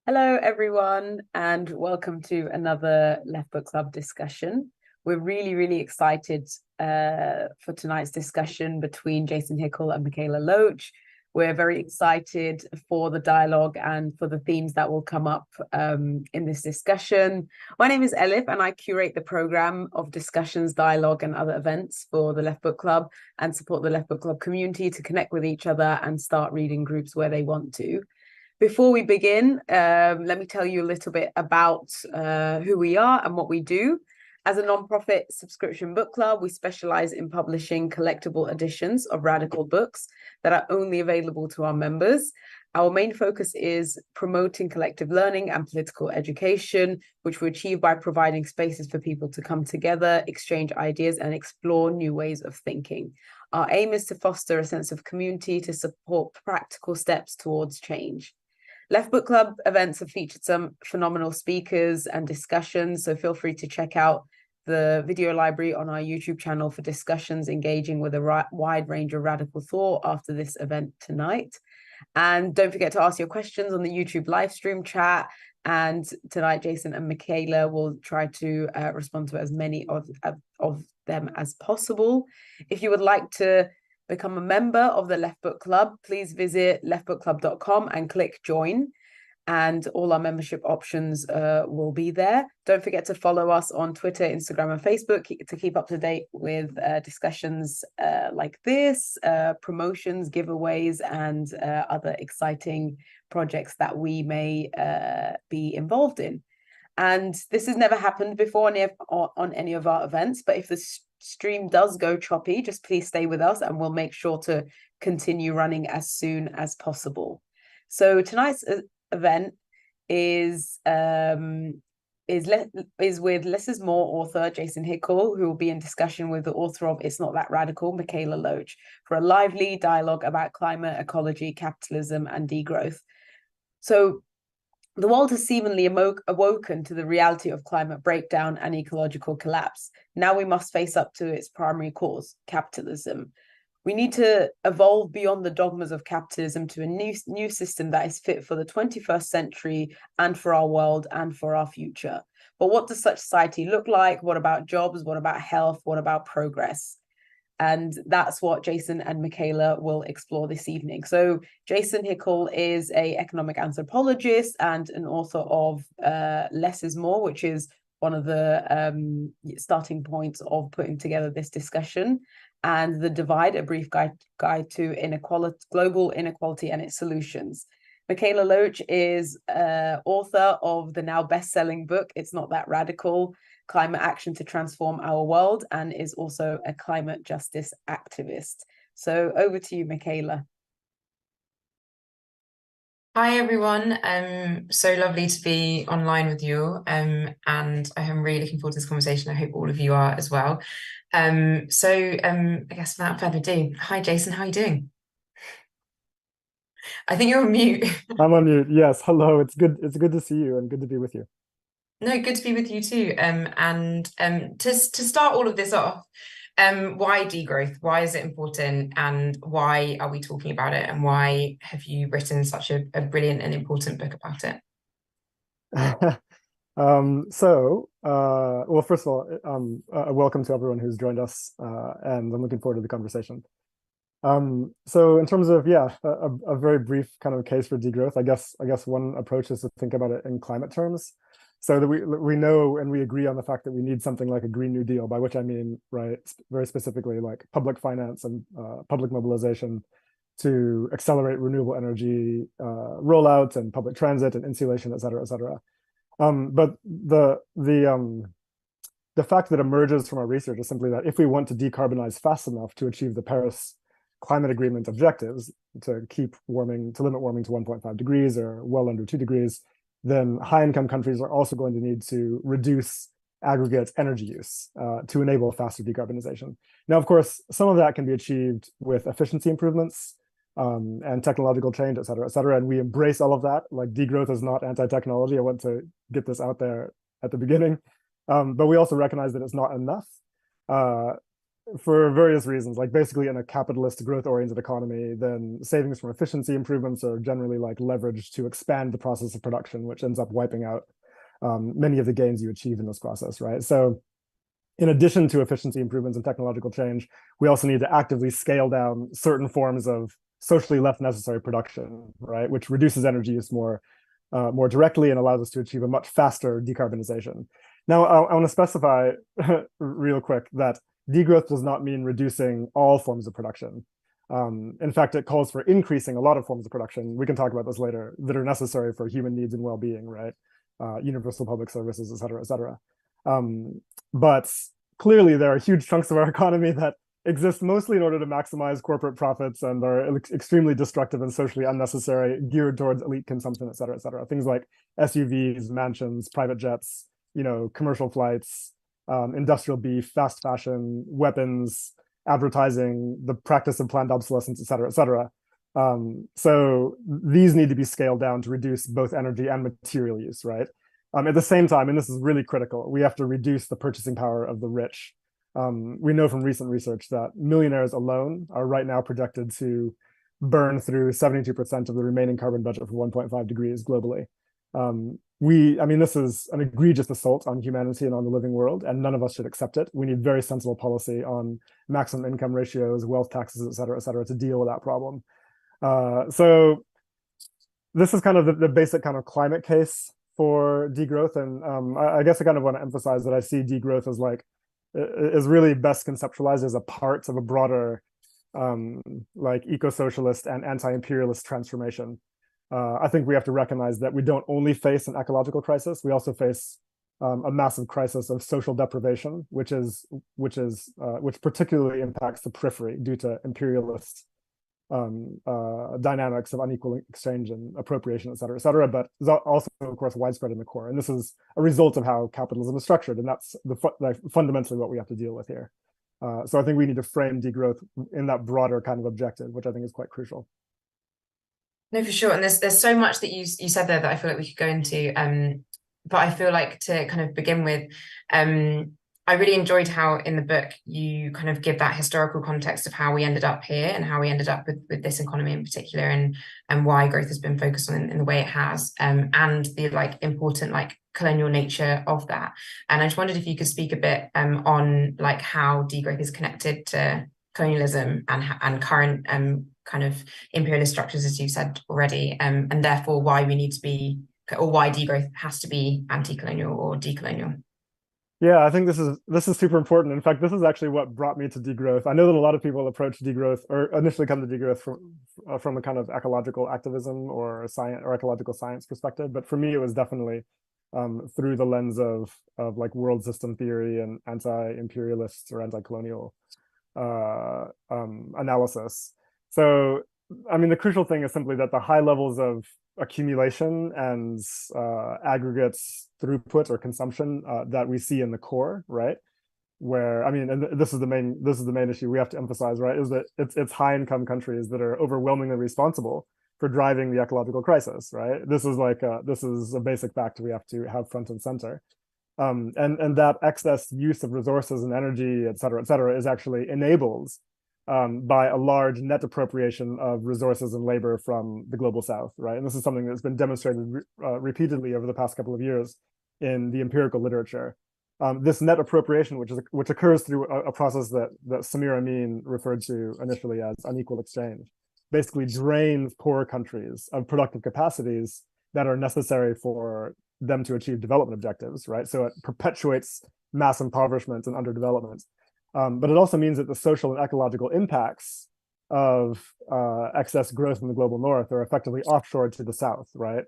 Hello, everyone, and welcome to another Left Book Club discussion. We're really excited for tonight's discussion between Jason Hickel and Mikaela Loach. We're very excited for the dialogue and for the themes that will come up in this discussion. My name is Elif, and I curate the program of discussions, dialogue, and other events for the Left Book Club and support the Left Book Club community to connect with each other and start reading groups where they want to. Before we begin, let me tell you a little bit about who we are and what we do. As a nonprofit subscription book club, we specialize in publishing collectible editions of radical books that are only available to our members. Our main focus is promoting collective learning and political education, which we achieve by providing spaces for people to come together, exchange ideas, and explore new ways of thinking. Our aim is to foster a sense of community to support practical steps towards change. Left Book Club events have featured some phenomenal speakers and discussions, so feel free to check out the video library on our YouTube channel for discussions engaging with a wide range of radical thought after this event tonight. And don't forget to ask your questions on the YouTube live stream chat. And tonight, Jason and Mikaela will try to respond to as many of them as possible. If you would like to become a member of the Left Book Club, please visit leftbookclub.com and click join, and all our membership options will be there. Don't forget to follow us on Twitter, Instagram, and Facebook to keep up to date with discussions like this, promotions, giveaways, and other exciting projects that we may be involved in. And this has never happened before on any of our events, but if the stream does go choppy, just please stay with us and we'll make sure to continue running as soon as possible. So tonight's event is with Less is More author Jason Hickel, who will be in discussion with the author of It's Not That Radical, Mikaela Loach, for a lively dialogue about climate, ecology, capitalism, and degrowth. So the world has seemingly awoken to the reality of climate breakdown and ecological collapse. Now we must face up to its primary cause, capitalism. We need to evolve beyond the dogmas of capitalism to a new system that is fit for the 21st century and for our world and for our future. But what does such society look like? What about jobs? What about health? What about progress? And that's what Jason and Mikaela will explore this evening. So Jason Hickel is an economic anthropologist and an author of Less is More, which is one of the starting points of putting together this discussion, and The Divide, a brief guide to global inequality and its solutions. Mikaela Loach is author of the now best-selling book, It's Not That Radical, Climate Action to Transform Our World, and is also a climate justice activist. So over to you, Mikaela. Hi everyone, so lovely to be online with you, and I am really looking forward to this conversation. I hope all of you are as well. I guess without further ado, hi Jason, how are you doing? I think you're on mute. I'm on mute. Yes, hello. It's good to see you and good to be with you. No, good to be with you too. To start all of this off, why degrowth? Why is it important, and why are we talking about it? And why have you written such a brilliant and important book about it? Well, first of all, welcome to everyone who's joined us, and I'm looking forward to the conversation. So in terms of, a very brief kind of case for degrowth, I guess one approach is to think about it in climate terms, so that we know and we agree on the fact that we need something like a Green New Deal, by which I mean, right, very specifically like public finance and public mobilization to accelerate renewable energy rollout and public transit and insulation, et cetera, et cetera. But the fact that emerges from our research is simply that if we want to decarbonize fast enough to achieve the Paris Climate Agreement objectives, to limit warming to 1.5 degrees or well under 2 degrees, then high-income countries are also going to need to reduce aggregate energy use to enable faster decarbonization. Now, of course, some of that can be achieved with efficiency improvements and technological change, et cetera, and we embrace all of that. Like, degrowth is not anti-technology. I want to get this out there at the beginning. But we also recognize that it's not enough. for various reasons, like basically in a capitalist growth-oriented economy, then savings from efficiency improvements are generally like leveraged to expand the process of production, which ends up wiping out many of the gains you achieve in this process, right? So in addition to efficiency improvements and technological change, we also need to actively scale down certain forms of socially less necessary production, right? Which reduces energy use more directly and allows us to achieve a much faster decarbonization. Now, I want to specify real quick that degrowth does not mean reducing all forms of production. In fact, it calls for increasing a lot of forms of production. We can talk about this later, that are necessary for human needs and well-being, right? Universal public services, et cetera, et cetera. But clearly, there are huge chunks of our economy that exist mostly in order to maximize corporate profits and are extremely destructive and socially unnecessary, geared towards elite consumption, et cetera, et cetera. Things like SUVs, mansions, private jets, commercial flights, industrial beef, fast fashion, weapons, advertising, the practice of planned obsolescence, et cetera, et cetera. So these need to be scaled down to reduce both energy and material use, right? At the same time, and this is really critical, we have to reduce the purchasing power of the rich. We know from recent research that millionaires alone are right now projected to burn through 72% of the remaining carbon budget for 1.5 degrees globally. This is an egregious assault on humanity and on the living world, and none of us should accept it. We need very sensible policy on maximum income ratios, wealth taxes, et cetera, to deal with that problem. So this is kind of the basic kind of climate case for degrowth. And I guess I kind of want to emphasize that I see degrowth as is really best conceptualized as a part of a broader like eco-socialist and anti-imperialist transformation. I think we have to recognize that we don't only face an ecological crisis, we also face a massive crisis of social deprivation, which particularly impacts the periphery due to imperialist dynamics of unequal exchange and appropriation, et cetera, but is also, of course, widespread in the core. And this is a result of how capitalism is structured, and that's fundamentally what we have to deal with here. So I think we need to frame degrowth in that broader kind of objective, which I think is quite crucial. No, for sure. And there's so much that you said there that I feel like we could go into. But I feel like to kind of begin with, I really enjoyed how in the book you kind of give that historical context of how we ended up here and how we ended up with this economy in particular, and why growth has been focused on in the way it has, and the important colonial nature of that. And I just wondered if you could speak a bit on how degrowth is connected to colonialism and current kind of imperialist structures, as you said already, and therefore why we need to be, or why degrowth has to be anti-colonial or decolonial. Yeah, I think this is super important. In fact, this is actually what brought me to degrowth. I know that a lot of people approach degrowth or initially come to degrowth from a kind of ecological activism or science or ecological science perspective, but for me, it was definitely through the lens of world system theory and anti-imperialist or anti-colonial analysis. So, the crucial thing is simply that the high levels of accumulation and aggregates throughput or consumption that we see in the core, right? Where and this is the main issue we have to emphasize, right? Is that it's high income countries that are overwhelmingly responsible for driving the ecological crisis, right? This is a basic fact we have to have front and center. And that excess use of resources and energy, et cetera, is actually enabled by a large net appropriation of resources and labor from the global south, right? And this is something that's been demonstrated repeatedly over the past couple of years in the empirical literature. This net appropriation, which occurs through a process that Samir Amin referred to initially as unequal exchange, basically drains poor countries of productive capacities that are necessary for them to achieve development objectives, right? So it perpetuates mass impoverishment and underdevelopment. But it also means that the social and ecological impacts of excess growth in the global north are effectively offshored to the south, right?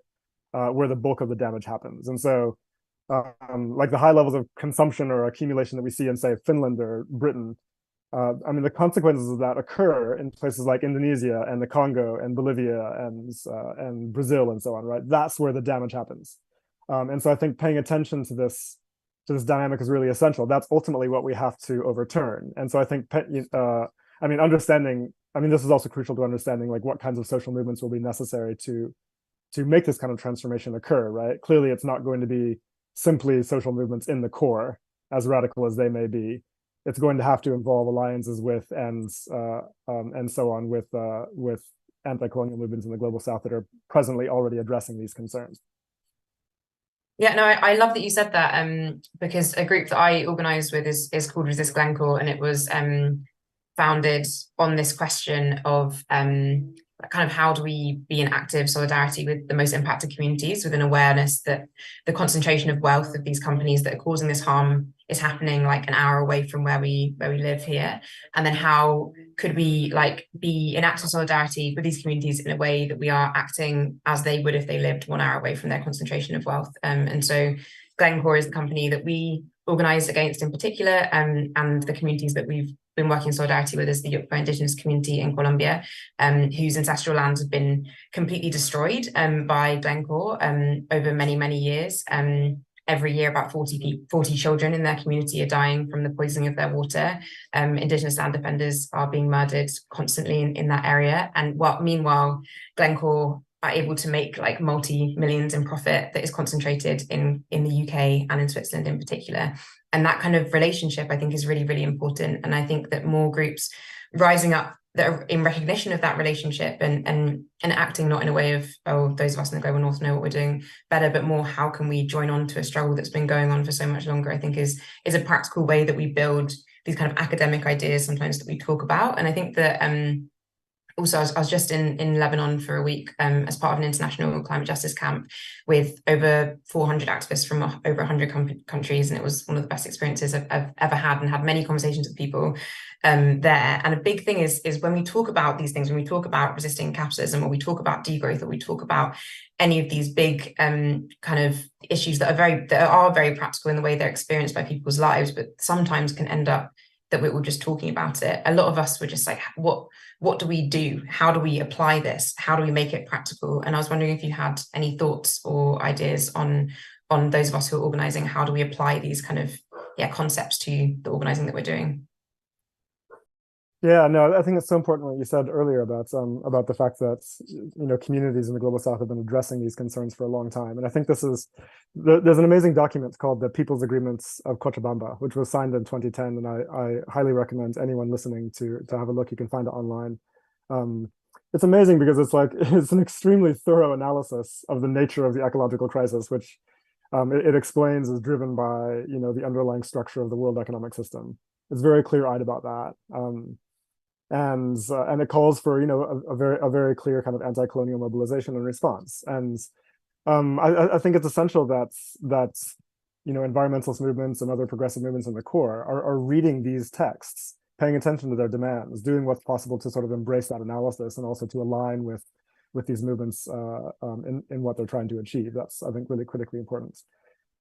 Where the bulk of the damage happens. And so the high levels of consumption or accumulation that we see in, say, Finland or Britain, the consequences of that occur in places like Indonesia and the Congo and Bolivia and Brazil and so on, right? That's where the damage happens. And so I think paying attention to this dynamic is really essential. That's ultimately what we have to overturn. And so I think, understanding, this is also crucial to understanding what kinds of social movements will be necessary to make this kind of transformation occur, right? Clearly, it's not going to be simply social movements in the core, as radical as they may be. it's going to have to involve alliances with and so on with anti-colonial movements in the global south that are presently already addressing these concerns. Yeah, no, I love that you said that, because a group that I organise with is called Resist Glencore, and it was founded on this question of kind of how do we be in active solidarity with the most impacted communities, with an awareness that the concentration of wealth of these companies that are causing this harm is happening like an hour away from where we live here, and then how could we like be in active solidarity with these communities in a way that we are acting as they would if they lived 1 hour away from their concentration of wealth. And so Glencore is the company that we organise against in particular, and the communities that we've been working in solidarity with is the Yukva indigenous community in Colombia, whose ancestral lands have been completely destroyed by Glencore over many, many years. Every year, about 40 children in their community are dying from the poisoning of their water. Indigenous land defenders are being murdered constantly in that area. And meanwhile, Glencore are able to make like multi-millions in profit that is concentrated in the UK and in Switzerland in particular. And that kind of relationship, I think, is really, really important. And I think that more groups rising up that are in recognition of that relationship and acting not in a way of, oh, those of us in the global north know what we're doing better, but more how can we join on to a struggle that's been going on for so much longer, I think is a practical way that we build these kind of academic ideas sometimes that we talk about. And I think that also, I was just in Lebanon for a week as part of an international climate justice camp with over 400 activists from over 100 countries, and it was one of the best experiences I've ever had, and had many conversations with people there. And a big thing is when we talk about these things, when we talk about resisting capitalism, or we talk about degrowth, or we talk about any of these big kind of issues that are very practical in the way they're experienced by people's lives, but sometimes can end up that we're all just talking about it. A lot of us were just like, what do we do? How do we apply this? How do we make it practical? And I was wondering if you had any thoughts or ideas on those of us who are organizing, how do we apply these kind of concepts to the organizing that we're doing? Yeah, no, I think it's so important what you said earlier about the fact that communities in the global south have been addressing these concerns for a long time. And I think there's an amazing document called the People's Agreements of Cochabamba, which was signed in 2010, and I highly recommend anyone listening to have a look. You can find it online. It's amazing because it's an extremely thorough analysis of the nature of the ecological crisis, which it explains is driven by the underlying structure of the world economic system. It's very clear-eyed about that. And it calls for a very clear kind of anti-colonial mobilization and response. And I think it's essential that environmentalist movements and other progressive movements in the core are reading these texts, paying attention to their demands, doing what's possible to sort of embrace that analysis, and also to align with these movements in what they're trying to achieve. That's, I think, really critically important.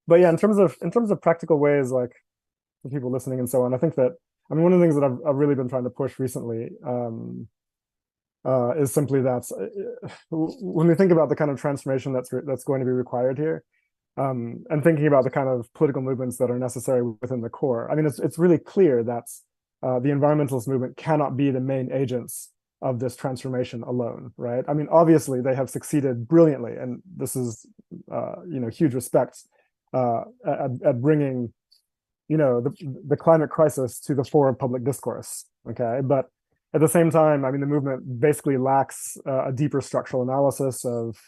But yeah, in terms of practical ways, like for people listening and so on, I think that one of the things that I've really been trying to push recently is simply that when we think about the kind of transformation that's going to be required here, and thinking about the kind of political movements that are necessary within the core, it's really clear that the environmentalist movement cannot be the main agents of this transformation alone, right? Obviously they have succeeded brilliantly, and this is huge respect at bringing the climate crisis to the fore of public discourse, okay? But at the same time, the movement basically lacks a deeper structural analysis of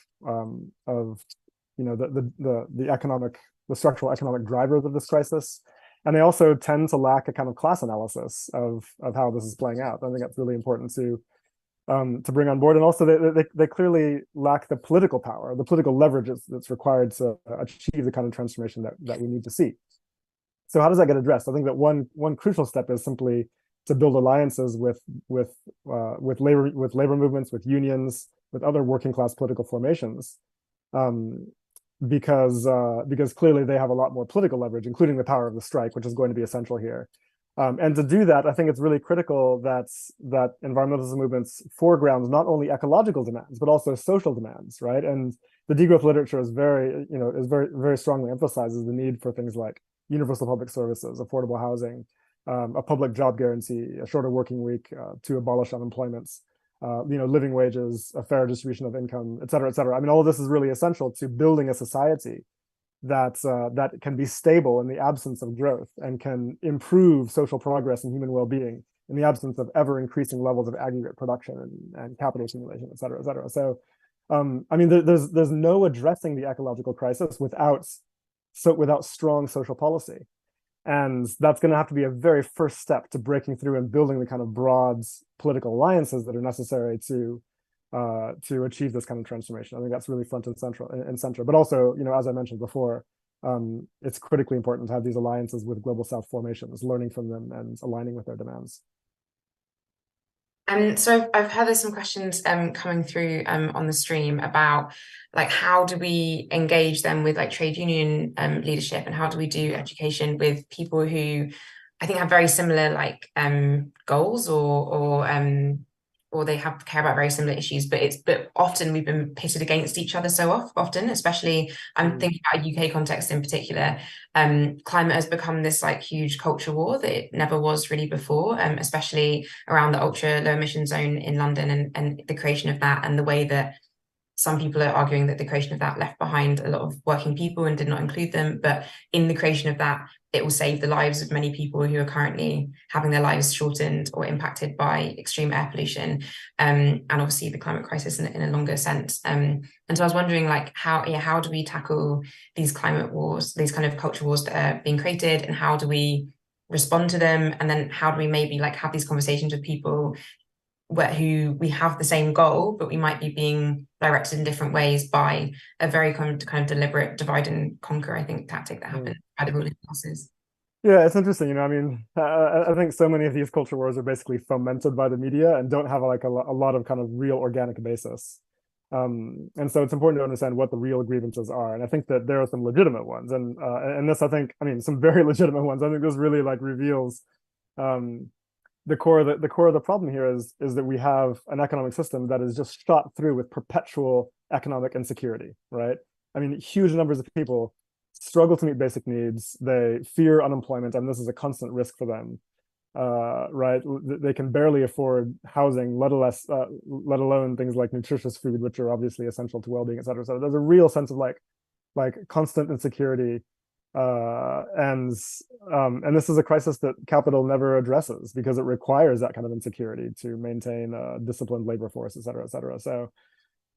the structural economic drivers of this crisis. And they also tend to lack a kind of class analysis of how this is playing out. I think that's really important to bring on board. And also they clearly lack the political power, the political leverage that's required to achieve the kind of transformation that we need to see. So how does that get addressed? I think that one crucial step is simply to build alliances with labor movements, with unions, with other working class political formations, because clearly they have a lot more political leverage, including the power of the strike, which is going to be essential here. And to do that, I think it's really critical that environmentalist movements foreground not only ecological demands but also social demands, right? And the degrowth literature is very very strongly emphasizes the need for things like universal public services, affordable housing, a public job guarantee, a shorter working week to abolish unemployment, living wages, a fair distribution of income, et cetera, et cetera. All of this is really essential to building a society that can be stable in the absence of growth and can improve social progress and human well-being in the absence of ever increasing levels of aggregate production and capital accumulation, et cetera, et cetera. So, I mean, there's no addressing the ecological crisis without strong social policy. And that's going to have to be a very first step to breaking through and building the kind of broad political alliances that are necessary to achieve this kind of transformation. I think that's really front and center. But also, as I mentioned before, it's critically important to have these alliances with global South formations, learning from them and aligning with their demands. So I've had some questions coming through on the stream about like how do we engage them with like trade union leadership, and how do we do education with people who I think have very similar like goals or they care about very similar issues, but often we've been pitted against each other so often, especially I'm thinking about a UK context in particular. Climate has become this like huge culture war that it never was really before, especially around the ultra low emission zone in London and the creation of that, and the way that some people are arguing that the creation of that left behind a lot of working people and did not include them. But in the creation of that, it will save the lives of many people who are currently having their lives shortened or impacted by extreme air pollution, and obviously the climate crisis in a longer sense. And so I was wondering, like, how do we tackle these climate wars, these kind of culture wars that are being created, and how do we respond to them? And then how do we maybe like have these conversations with people who we have the same goal, but we might be being directed in different ways by a very kind of deliberate divide and conquer, I think, tactic that happens by the ruling classes. Yeah, it's interesting. I mean, I think so many of these culture wars are basically fomented by the media and don't have like a lot of kind of real organic basis. And so it's important to understand what the real grievances are. And I think that there are some legitimate ones, and this, I mean, some very legitimate ones. I think this really like reveals the core of the problem here is that we have an economic system that is just shot through with perpetual economic insecurity, right? I mean, huge numbers of people struggle to meet basic needs. They fear unemployment, and this is a constant risk for them, right? They can barely afford housing, let alone things like nutritious food, which are obviously essential to well-being, et cetera. So there's a real sense of like constant insecurity. And this is a crisis that capital never addresses because it requires that kind of insecurity to maintain a disciplined labor force, et cetera, et cetera. So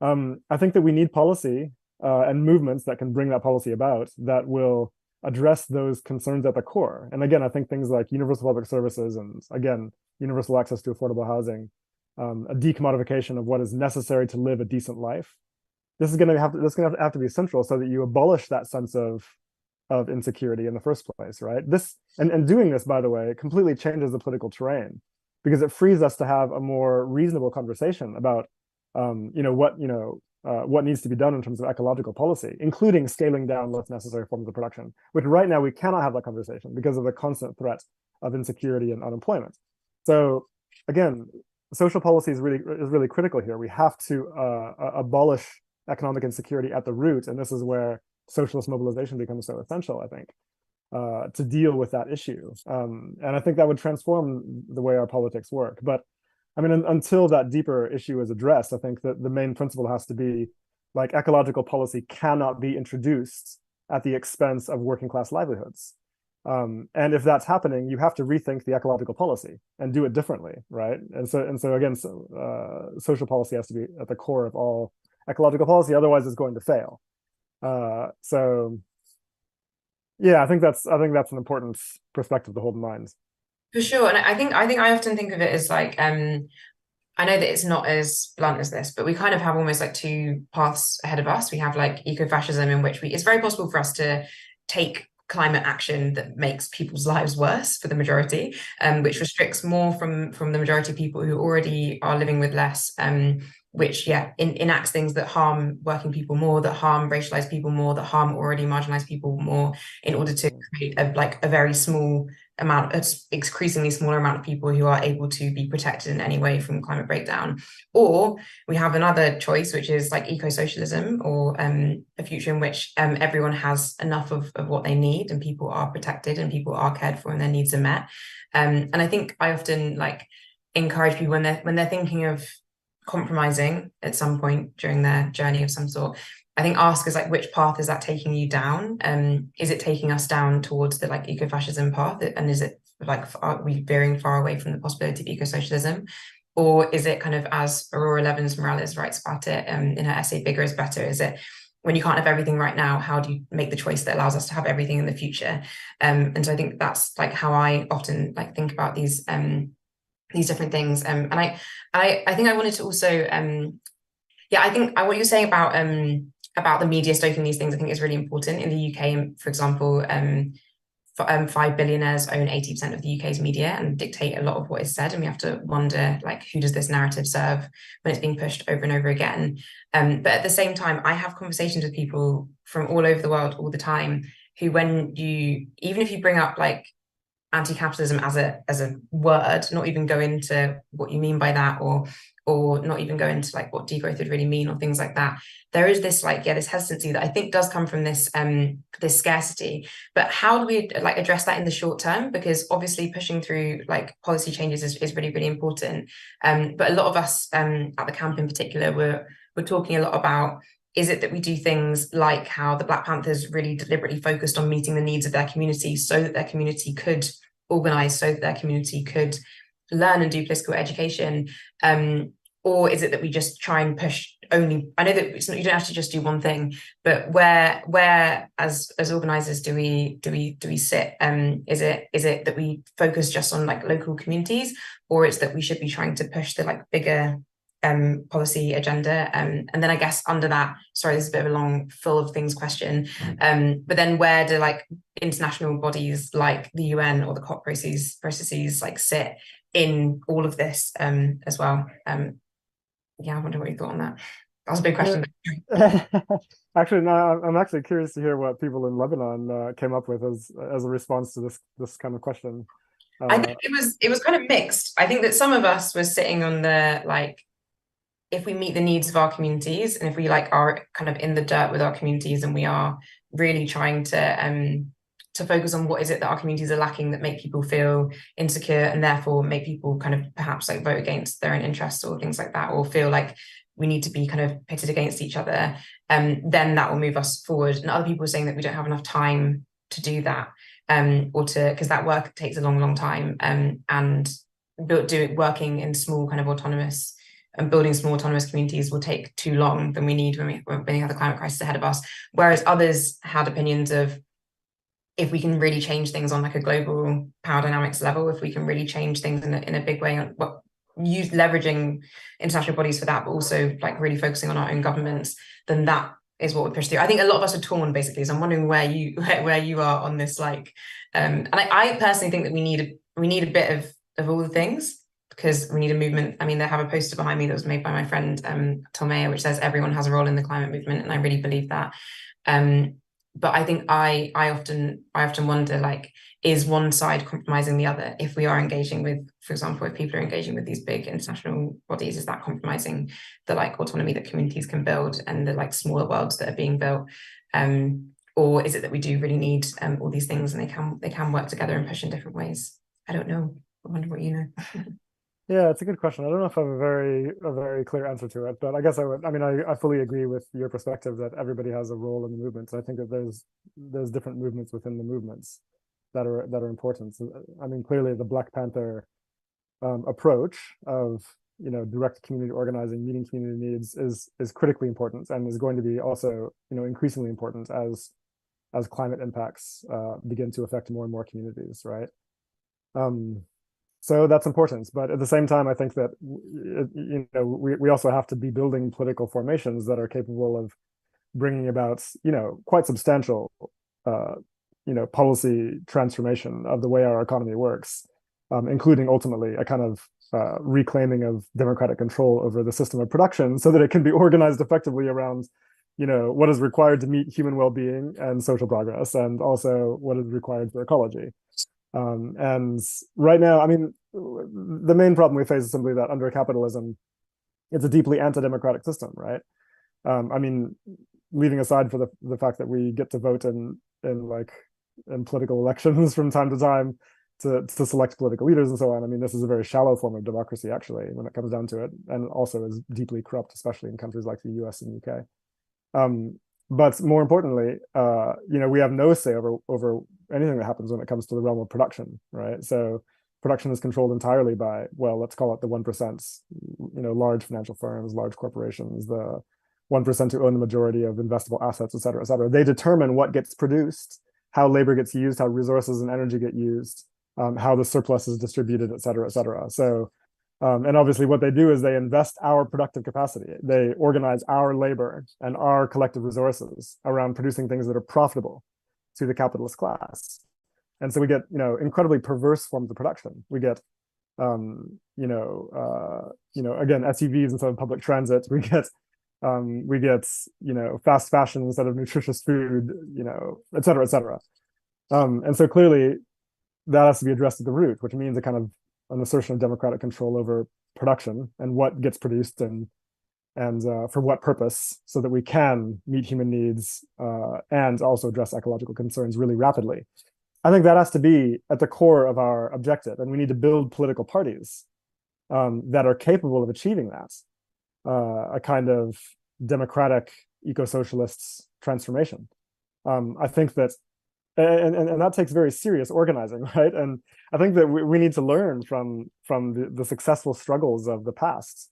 I think that we need policy and movements that can bring that policy about that will address those concerns at the core. And again, I think things like universal public services and, again, universal access to affordable housing, a decommodification of what is necessary to live a decent life. This is going to have to be central so that you abolish that sense of insecurity in the first place, right? And doing this, by the way, completely changes the political terrain because it frees us to have a more reasonable conversation about, what needs to be done in terms of ecological policy, including scaling down less necessary forms of production, which right now we cannot have that conversation because of the constant threat of insecurity and unemployment. So again, social policy is really critical here. We have to abolish economic insecurity at the root, and this is where socialist mobilization becomes so essential, I think, to deal with that issue. And I think that would transform the way our politics work. But I mean, until that deeper issue is addressed, I think that the main principle has to be like ecological policy cannot be introduced at the expense of working class livelihoods. And if that's happening, you have to rethink the ecological policy and do it differently, right? And so again, social policy has to be at the core of all ecological policy, otherwise it's going to fail. So yeah, I think that's an important perspective to hold in mind. For sure. And I think I often think of it as like, I know that it's not as blunt as this, but we kind of have almost like two paths ahead of us. We have like ecofascism, in which it's very possible for us to take climate action that makes people's lives worse for the majority, which restricts more from the majority of people who already are living with less, which enacts things that harm working people more, that harm racialized people more, that harm already marginalized people more, in order to create a very small amount, increasingly smaller amount of people who are able to be protected in any way from climate breakdown. Or we have another choice, which is like eco-socialism, or a future in which everyone has enough of what they need, and people are protected and people are cared for and their needs are met. And I think I often like encourage people when they're thinking of compromising at some point during their journey of some sort, I think ask is like, which path is that taking you down? Is it taking us down towards the like ecofascism path? And is it like, are we veering far away from the possibility of eco-socialism? Or is it kind of, as Aurora Levins-Morales writes about it in her essay, Bigger is Better, is it when you can't have everything right now, how do you make the choice that allows us to have everything in the future? And so I think that's like how I often like think about these different things. And I think I wanted to also, I think what you're saying about the media stoking these things, I think is really important. In the UK, for example, 5 billionaires own 80% of the UK's media and dictate a lot of what is said. And we have to wonder, like, who does this narrative serve when it's being pushed over and over again? But at the same time, I have conversations with people from all over the world all the time who, even if you bring up like anti-capitalism as a word, not even go into what you mean by that, or not even go into like what degrowth would really mean or things like that, there is this like this hesitancy that I think does come from this this scarcity. But how do we like address that in the short term? Because obviously pushing through like policy changes is really, really important. But a lot of us at the camp in particular, we're talking a lot about, is it that we do things like how the Black Panthers really deliberately focused on meeting the needs of their community so that their community could organize, so that their community could learn and do political education? Or is it that we just try and push only? I know that it's not, you don't have to just do one thing, but where as organizers do we sit? Is it that we focus just on like local communities, or it's that we should be trying to push the like bigger policy agenda? And then I guess under that, sorry, this is a bit of a long, full of things question. But then where do like international bodies like the UN or the COP processes like sit in all of this as well? I wonder what you thought on that. That was a big question. Actually, no, I'm actually curious to hear what people in Lebanon came up with as a response to this kind of question. I think it was kind of mixed. I think that some of us were sitting on the like, if we meet the needs of our communities, and if we like are kind of in the dirt with our communities, and we are really trying to focus on what is it that our communities are lacking that make people feel insecure, and therefore make people kind of perhaps like vote against their own interests or things like that, or feel like we need to be kind of pitted against each other, then that will move us forward. And other people are saying that we don't have enough time to do that, because that work takes a long time, and working in small kind of autonomous and building small autonomous communities will take too long than we need when we have the climate crisis ahead of us. Whereas others had opinions of, if we can really change things on like a global power dynamics level, if we can really change things in a big way, leveraging international bodies for that, but also like really focusing on our own governments, then that is what we push through. I think a lot of us are torn basically. So I'm wondering where you are on this, like, and I personally think that we need a bit of all the things, because we need a movement. I mean, they have a poster behind me that was made by my friend Tom Mayer, which says everyone has a role in the climate movement, and I really believe that. But I think I often wonder, like, is one side compromising the other? If we are engaging with, for example, if people are engaging with these big international bodies, is that compromising the like autonomy that communities can build and the like smaller worlds that are being built? Or is it that we do really need all these things, and they can work together and push in different ways? I don't know. I wonder what you know. Yeah, it's a good question. I don't know if I have a very clear answer to it, but I guess I fully agree with your perspective that everybody has a role in the movements. I think that there's different movements within the movements that are important. So, I mean, clearly the Black Panther approach of direct community organizing, meeting community needs is critically important, and is going to be also increasingly important as climate impacts begin to affect more and more communities, right? So that's important, but at the same time, I think that we also have to be building political formations that are capable of bringing about quite substantial policy transformation of the way our economy works, including ultimately a kind of reclaiming of democratic control over the system of production, so that it can be organized effectively around what is required to meet human well-being and social progress, and also what is required for ecology. And right now, I mean, the main problem we face is simply that under capitalism, it's a deeply anti-democratic system, right? I mean, leaving aside for the fact that we get to vote in political elections from time to time to select political leaders and so on. I mean, this is a very shallow form of democracy, actually, when it comes down to it, and also is deeply corrupt, especially in countries like the US and UK. But more importantly, we have no say over anything that happens when it comes to the realm of production, right? So production is controlled entirely by, well, let's call it the 1%, large financial firms, large corporations, the 1% who own the majority of investable assets, et cetera, et cetera. They determine what gets produced, how labor gets used, how resources and energy get used, how the surplus is distributed, et cetera, et cetera. So, and obviously what they do is they invest our productive capacity. They organize our labor and our collective resources around producing things that are profitable to the capitalist class. And so we get, incredibly perverse forms of production. We get, again, SUVs instead of public transit. We get, fast fashion instead of nutritious food, et cetera, et cetera. And so clearly that has to be addressed at the root, which means a kind of an assertion of democratic control over production and what gets produced and for what purpose, so that we can meet human needs and also address ecological concerns really rapidly. I think that has to be at the core of our objective, and we need to build political parties that are capable of achieving that, a kind of democratic eco-socialist transformation. I think that, and that takes very serious organizing, right? And I think that we need to learn from the successful struggles of the past.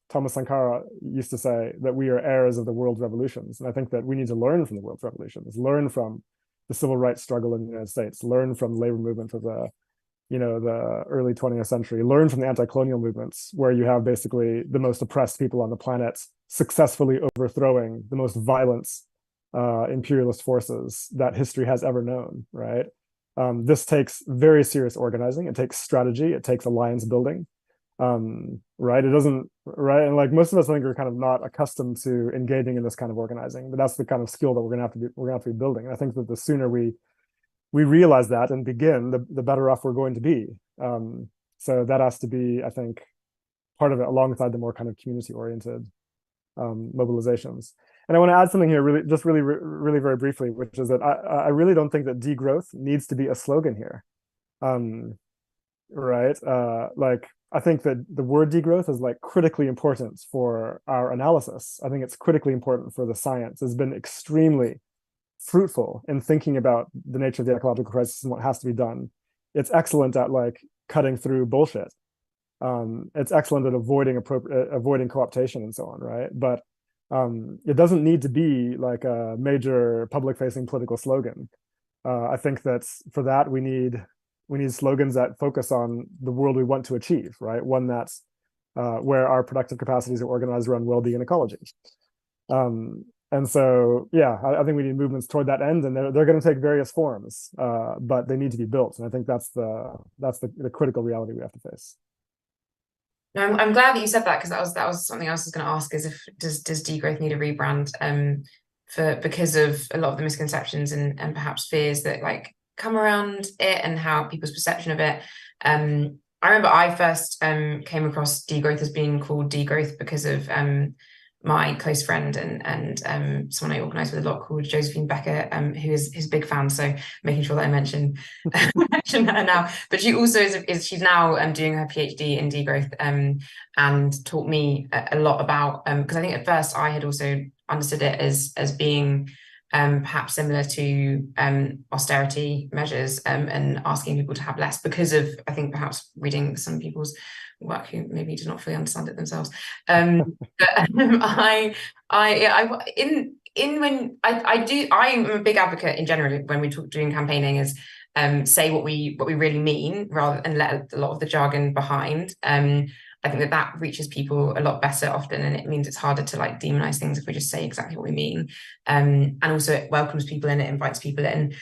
Thomas Sankara used to say that we are heirs of the world's revolutions, and I think that we need to learn from the world's revolutions, learn from the civil rights struggle in the United States, learn from the labor movement of the early 20th century, learn from the anti-colonial movements, where you have basically the most oppressed people on the planet successfully overthrowing the most violent imperialist forces that history has ever known, right? This takes very serious organizing. It takes strategy. It takes alliance building, right? It doesn't, right? And like most of us, I think, are kind of not accustomed to engaging in this kind of organizing, but that's the kind of skill that we're gonna have to be building. And I think that the sooner we realize that and begin, the better off we're going to be. So that has to be, I think, part of it, alongside the more kind of community-oriented mobilizations. And I want to add something here, really very briefly, which is that I really don't think that degrowth needs to be a slogan here, right? I think that the word degrowth is like critically important for our analysis. I think it's critically important for the science. It's been extremely fruitful in thinking about the nature of the ecological crisis and what has to be done. It's excellent at like cutting through bullshit. It's excellent at avoiding co-optation and so on, right? But it doesn't need to be like a major public-facing political slogan. I think that for that we need slogans that focus on the world we want to achieve, right? One that's where our productive capacities are organized around well-being and ecology. And so, yeah, I think we need movements toward that end, and they're going to take various forms, but they need to be built. And I think that's the critical reality we have to face. No, I'm glad that you said that, because that was something else I was going to ask, is if does degrowth need a rebrand because of a lot of the misconceptions and perhaps fears that like come around it and how people's perception of it. I remember I first came across degrowth as being called degrowth because of my close friend and someone I organised with a lot called Josephine Becker, who is his big fan. So making sure that I mention her now. But she also she's now doing her PhD in degrowth and taught me a lot about, because I think at first I had also understood it as being perhaps similar to austerity measures and asking people to have less, because of, I think, perhaps reading some people's work who maybe do not fully understand it themselves. I'm a big advocate in general when we talk doing campaigning is say what we really mean rather and let a lot of the jargon behind. I think that reaches people a lot better often, and it means it's harder to like demonize things if we just say exactly what we mean. And also it welcomes people in, it invites people in.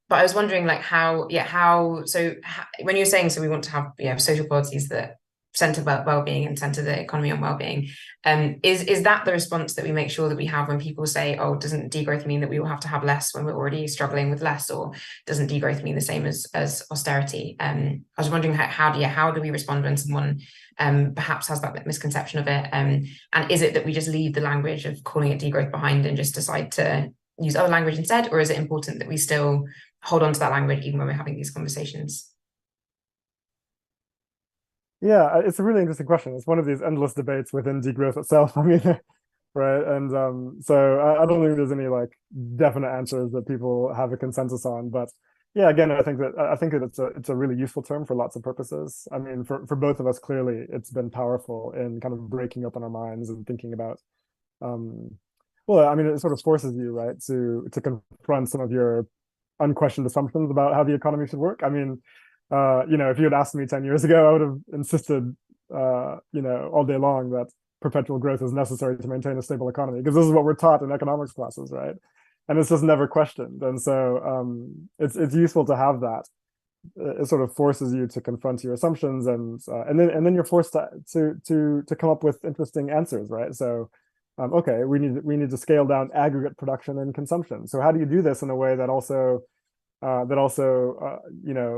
But I was wondering, like, when you're saying, so we want to have social policies that center well-being and center the economy on well-being, is that the response that we make sure that we have when people say, oh, doesn't degrowth mean that we will have to have less when we're already struggling with less, or doesn't degrowth mean the same as austerity? I was wondering how do we respond when someone perhaps has that misconception of it, and is it that we just leave the language of calling it degrowth behind and just decide to use other language instead, or is it important that we still hold on to that language even when we're having these conversations? Yeah, it's a really interesting question. It's one of these endless debates within degrowth itself. I mean, right? And so I don't think there's any like definite answers that people have a consensus on, but yeah, again, I think that it's a really useful term for lots of purposes. I mean, for both of us, clearly, it's been powerful in kind of breaking open our minds and thinking about. Well, I mean, it sort of forces you, right, to confront some of your unquestioned assumptions about how the economy should work. I mean, if you had asked me 10 years ago, I would have insisted, all day long that perpetual growth is necessary to maintain a stable economy, because this is what we're taught in economics classes, right? And it's just never questioned. And so it's useful to have that. It sort of forces you to confront your assumptions, and then you're forced to come up with interesting answers, right? So okay, we need to scale down aggregate production and consumption. So how do you do this in a way that also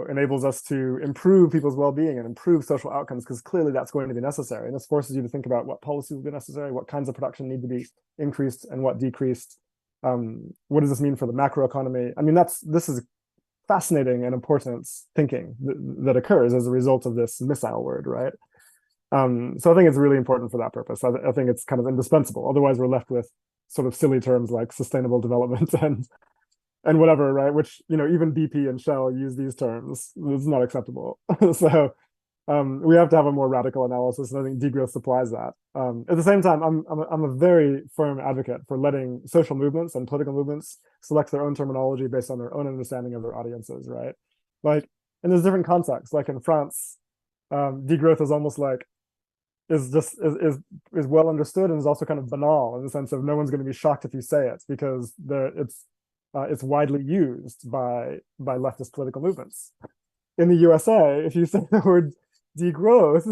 enables us to improve people's well-being and improve social outcomes? Because clearly that's going to be necessary, and this forces you to think about what policies will be necessary, what kinds of production need to be increased and what decreased. What does this mean for the macroeconomy? I mean, this is fascinating and important thinking that occurs as a result of this missile word, right? So I think it's really important for that purpose. I think it's kind of indispensable. Otherwise, we're left with sort of silly terms like sustainable development and whatever, right? Which, even BP and Shell use these terms. It's not acceptable. So we have to have a more radical analysis, and I think degrowth supplies that. At the same time, I'm a very firm advocate for letting social movements and political movements select their own terminology based on their own understanding of their audiences, right? Like, and there's different contexts. Like in France, degrowth is almost like is well understood, and is also kind of banal in the sense of no one's going to be shocked if you say it, because it's widely used by leftist political movements. In the USA, if you say the word degrowth,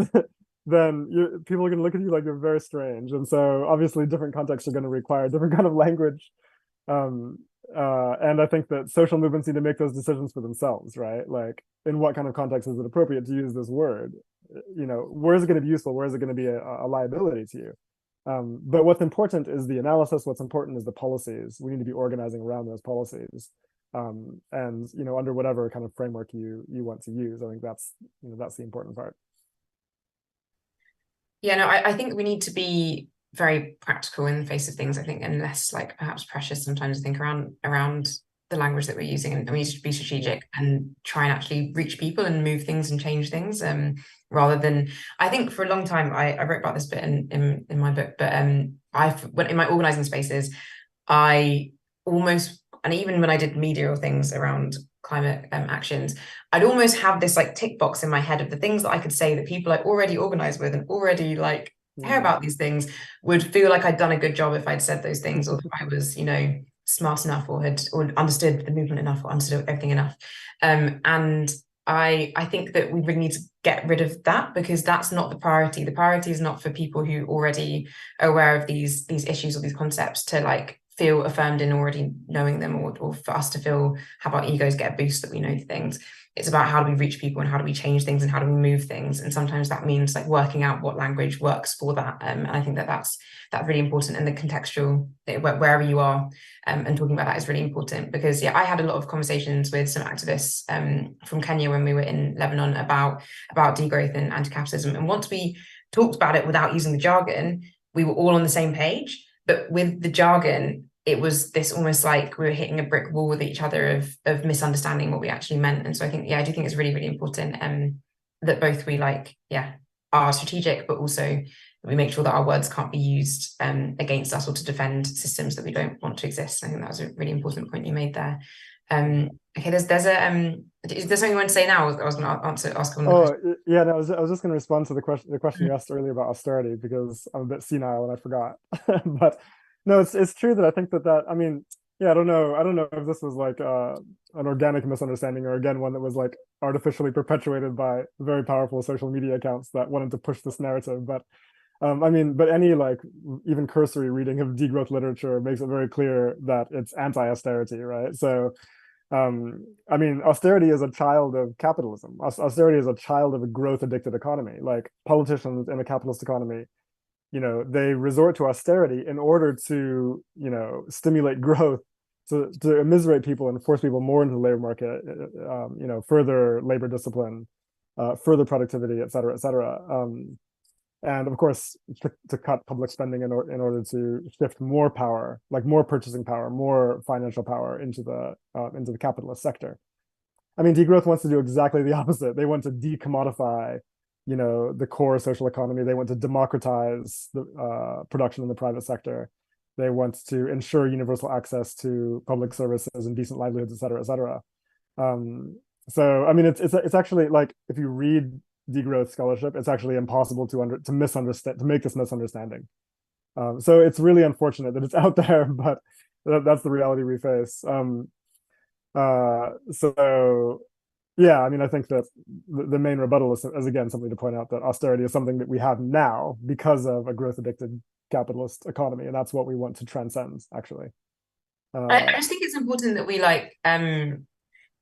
then people are going to look at you like you're very strange. And so obviously different contexts are going to require different kind of language. And I think that social movements need to make those decisions for themselves, right? Like, in what kind of context is it appropriate to use this word? Where is it going to be useful? Where is it going to be a liability to you? But what's important is the analysis. What's important is the policies. We need to be organizing around those policies. And under whatever kind of framework you want to use. I think that's the important part. Yeah, no, I think we need to be very practical in the face of things, I think, and less like perhaps precious sometimes, I think, around the language that we're using, and we need to be strategic and try and actually reach people and move things and change things, rather than, I think for a long time, I wrote about this bit in my book, but when in my organizing spaces, I almost, and even when I did media or things around climate actions, I'd almost have this like tick box in my head of the things that I could say that people I already organize with and already like care about these things would feel like I'd done a good job if I'd said those things, or if I was, smart enough, or understood the movement enough, or understood everything enough. And I think that we really need to get rid of that, because that's not the priority. The priority is not for people who already are aware of these issues or these concepts to like feel affirmed in already knowing them, or for us to feel, have our egos get a boost that we know things. It's about how do we reach people, and how do we change things, and how do we move things. And sometimes that means like working out what language works for that. And I think that's really important. And the contextual, wherever you are, and talking about that is really important, because I had a lot of conversations with some activists from Kenya when we were in Lebanon about degrowth and anti-capitalism. And once we talked about it without using the jargon, we were all on the same page. But with the jargon, it was this almost like we were hitting a brick wall with each other of misunderstanding what we actually meant. And so I think, I do think it's really, really important that both we are strategic, but also we make sure that our words can't be used against us or to defend systems that we don't want to exist. I think that was a really important point you made there. Okay, there's is there something you want to say now? I was going to ask one. Yeah, no, I was just going to respond to the question you asked earlier about austerity, because I'm a bit senile and I forgot. But no, it's true that I think that I mean, I don't know if this was like an organic misunderstanding, or again one that was like artificially perpetuated by very powerful social media accounts that wanted to push this narrative. But but any like even cursory reading of degrowth literature makes it very clear that it's anti-austerity, right? So austerity is a child of capitalism. Austerity is a child of a growth-addicted economy. Like, politicians in a capitalist economy, they resort to austerity in order to, stimulate growth, to immiserate people and force people more into the labor market, further labor discipline, further productivity, et cetera, et cetera. and of course to cut public spending in order to shift more power, like more purchasing power, more financial power into the capitalist sector. I mean, degrowth wants to do exactly the opposite. They want to decommodify, the core social economy. They want to democratize the production in the private sector. They want to ensure universal access to public services and decent livelihoods, et cetera, et cetera. So, I mean, it's actually like, if you read degrowth scholarship, it's actually impossible to misunderstand, to make this misunderstanding. So it's really unfortunate that it's out there, but that's the reality we face. So yeah, I mean, I think that the main rebuttal is again something to point out that austerity is something that we have now because of a growth addicted capitalist economy, and that's what we want to transcend, actually. I just think it's important that we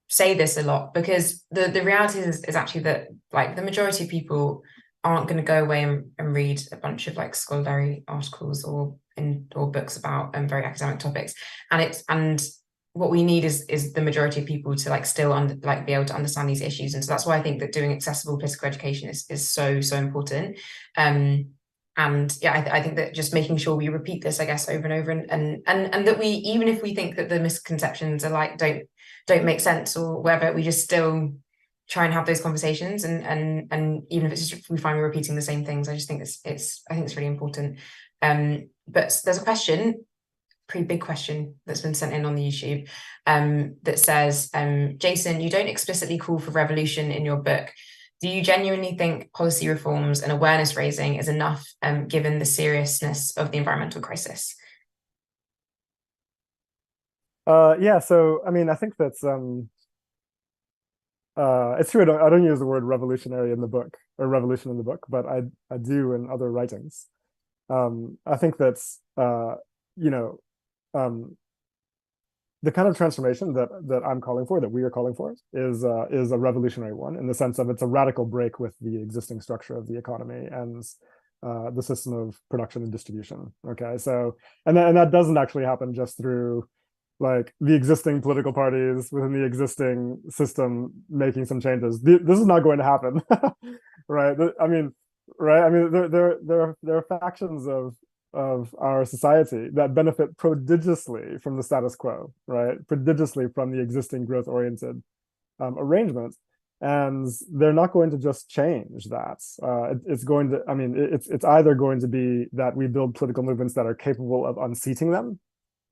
say this a lot, because the reality is actually that like the majority of people aren't going to go away and read a bunch of like scholarly articles or books about very academic topics, and what we need is the majority of people to like still be able to understand these issues. And so that's why I think that doing accessible political education is so important. And yeah, I think that just making sure we repeat this, I guess, over and over, and that we, even if we think that the misconceptions are like don't make sense or whatever, we just still try and have those conversations, and even if it's just we find we're repeating the same things, I just think it's really important. But there's a question, pretty big question, that's been sent in on the YouTube, that says, Jason, you don't explicitly call for revolution in your book. Do you genuinely think policy reforms and awareness raising is enough, given the seriousness of the environmental crisis? Yeah, so I mean, I think that's it's true. I don't use the word revolutionary in the book, or revolution in the book, but I do in other writings. I think that's the kind of transformation that I'm calling for, that we are calling for, is a revolutionary one, in the sense of it's a radical break with the existing structure of the economy and the system of production and distribution. Okay, so and that doesn't actually happen just through like the existing political parties within the existing system making some changes. This is not going to happen, right? I mean, right? I mean, there are factions of our society that benefit prodigiously from the status quo, right? Prodigiously from the existing growth-oriented arrangement, and they're not going to just change that. It's going to, I mean, it's either going to be that we build political movements that are capable of unseating them,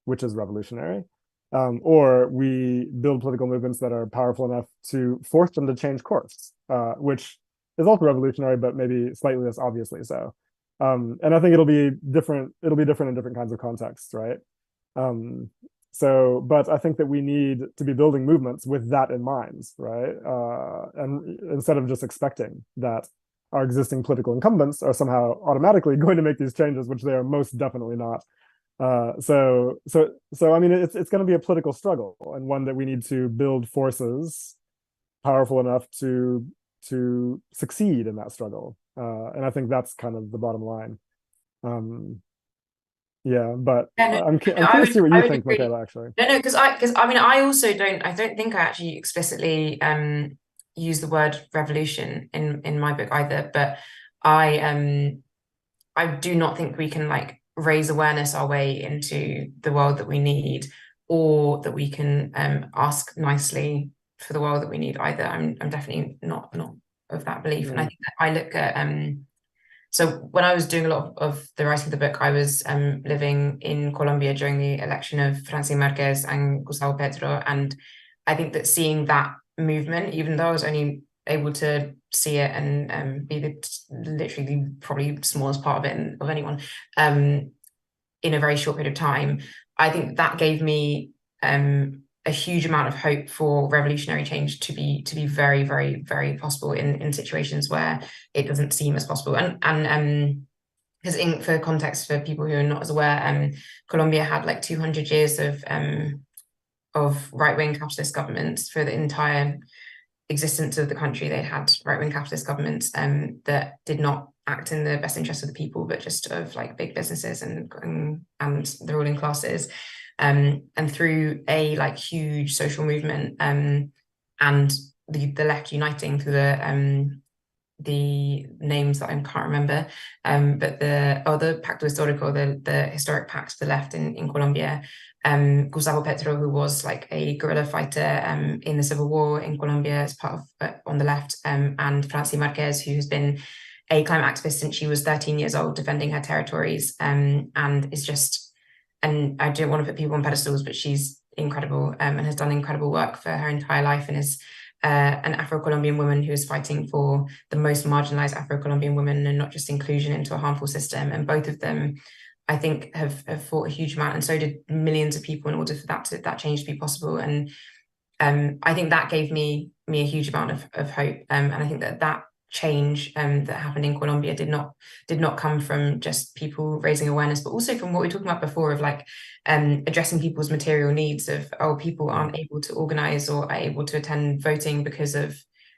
which is revolutionary, or we build political movements that are powerful enough to force them to change course, which is also revolutionary, but maybe slightly less obviously so. And I think it'll be different in different kinds of contexts, right? But I think that we need to be building movements with that in mind, right? And instead of just expecting that our existing political incumbents are somehow automatically going to make these changes, which they are most definitely not. So I mean, it's going to be a political struggle, and one that we need to build forces powerful enough to succeed in that struggle. And I think that's kind of the bottom line. Yeah, but I'm curious to see what you think, Mikaela, actually. No, because I mean, I also don't think I actually explicitly use the word revolution in my book either, but I do not think we can like raise awareness our way into the world that we need, or that we can ask nicely for the world that we need either. I'm definitely not of that belief. And I think that I look at so when I was doing a lot of the writing of the book, I was living in Colombia during the election of Francine Marquez and Gustavo Petro, and I think that seeing that movement, even though I was only able to see it and be literally probably smallest part of it of anyone in a very short period of time, I think that gave me a huge amount of hope for revolutionary change to be very, very, very possible in situations where it doesn't seem as possible. And because for context, for people who are not as aware, Colombia had like 200 years of right-wing capitalist governments. For the entire existence of the country, they had right-wing capitalist governments that did not act in the best interest of the people, but just of like big businesses and the ruling classes. And through a like huge social movement and the left uniting through the names that I can't remember, but the Pacto Histórico, the historic pact to the left in Colombia. Gustavo Petro, who was like a guerrilla fighter in the civil war in Colombia as part of on the left, and Francia Marquez, who has been a climate activist since she was 13 years old, defending her territories, and is just, and I don't want to put people on pedestals, but she's incredible, and has done incredible work for her entire life, and is an Afro-Colombian woman who is fighting for the most marginalized Afro-Colombian women and not just inclusion into a harmful system. And both of them, I think, have fought a huge amount, and so did millions of people in order for that change to be possible. And I think that gave me a huge amount of hope. And I think that change that happened in Colombia did not come from just people raising awareness, but also from what we were talking about before of like addressing people's material needs of, oh, people aren't able to organize or are able to attend voting because of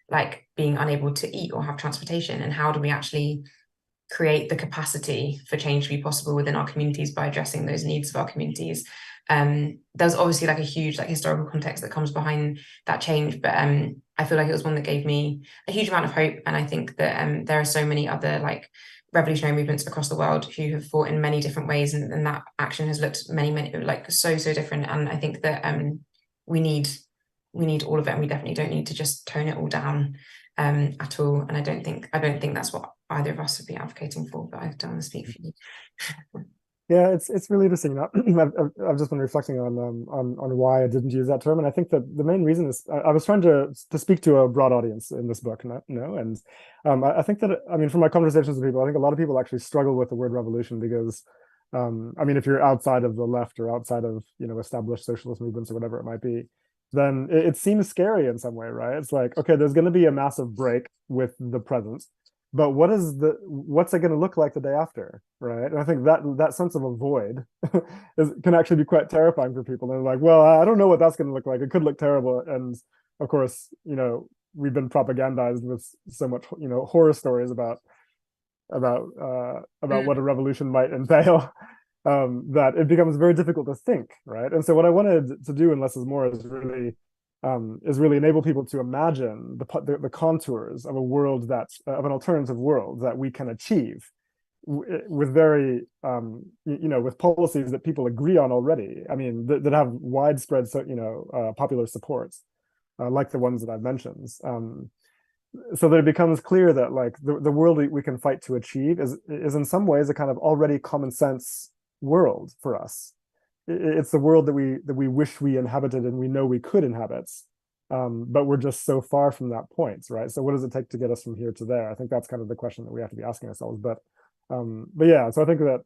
like being unable to eat or have transportation, and how do we actually create the capacity for change to be possible within our communities by addressing those needs of our communities. There's obviously like a huge like historical context that comes behind that change, but I feel like it was one that gave me a huge amount of hope. And I think that there are so many other like revolutionary movements across the world who have fought in many different ways, and that action has looked many like so different. And I think that we need all of it, and we definitely don't need to just tone it all down at all. And I don't think that's what either of us would be advocating for, but I don't want to speak for you. Yeah, it's really interesting. I've just been reflecting on why I didn't use that term, and I think that the main reason is I was trying to speak to a broad audience in this book, and I think that, I mean, from my conversations with people, I think a lot of people actually struggle with the word revolution because, I mean, if you're outside of the left or outside of established socialist movements or whatever it might be, then it seems scary in some way, right? It's like, okay, there's going to be a massive break with the present, but what's it going to look like the day after, right? And I think that sense of a void can actually be quite terrifying for people. They're like, well, I don't know what that's going to look like. It could look terrible. And of course, we've been propagandized with so much, horror stories about what a revolution might entail, that it becomes very difficult to think, right? And so what I wanted to do in Less is More is really enable people to imagine the contours of a world of an alternative world that we can achieve with very with policies that people agree on already. I mean, that have widespread popular support, like the ones that I've mentioned, so that it becomes clear that like the world we can fight to achieve is in some ways a kind of already common sense world for us. It's the world that we wish we inhabited and we know we could inhabit, but we're just so far from that point, right? So what does it take to get us from here to there? I think that's kind of the question that we have to be asking ourselves. But yeah, so I think that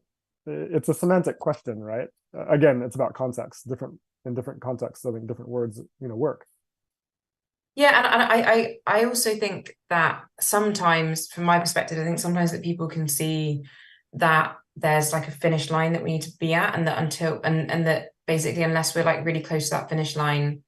it's a semantic question, right? Again, it's about context. In different contexts, I think different words work. Yeah, and I also think that sometimes, from my perspective, I think sometimes that people can see that there's like a finish line that we need to be at, and that basically unless we're like really close to that finish line,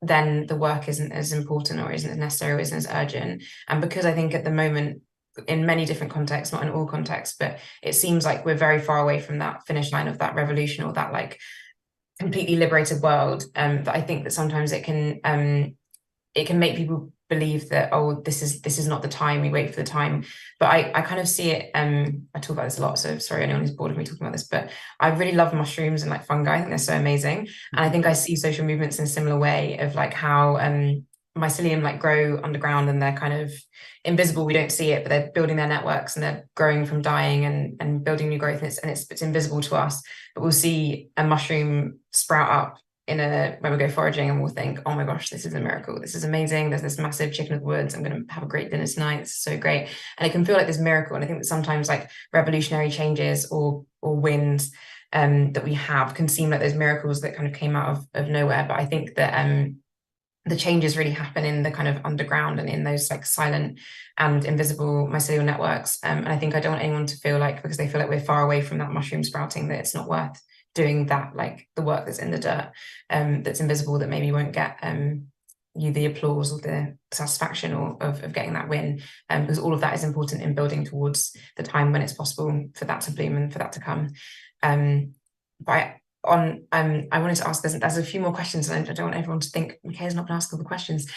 then the work isn't as important or isn't as necessary or isn't as urgent. And because I think at the moment, in many different contexts, not in all contexts, but it seems like we're very far away from that finish line of that revolution or that like completely liberated world, that I think that sometimes it can make people believe that, oh, this is not the time, we wait for the time. But I kind of see it, I talk about this a lot, so sorry anyone who's bored of me talking about this, but I really love mushrooms and like fungi. I think they're so amazing. And I think I see social movements in a similar way of like how mycelium like grow underground and they're kind of invisible, we don't see it, but they're building their networks and they're growing from dying and building new growth, and it's invisible to us, but we'll see a mushroom sprout up when we go foraging, and we'll think, oh my gosh, this is a miracle, this is amazing, there's this massive chicken of the woods, I'm going to have a great dinner tonight, this is so great. And it can feel like this miracle. And I think that sometimes like revolutionary changes or wins that we have can seem like those miracles that kind of came out of nowhere. But I think that the changes really happen in the kind of underground and in those like silent and invisible mycelial networks. And I think I don't want anyone to feel like, because they feel like we're far away from that mushroom sprouting, that it's not worth doing that, like the work that's in the dirt, that's invisible, that maybe won't get you the applause or the satisfaction of getting that win, because all of that is important in building towards the time when it's possible for that to bloom and for that to come. But I wanted to ask, there's a few more questions, and I don't want everyone to think Mikaela's not going to ask all the questions.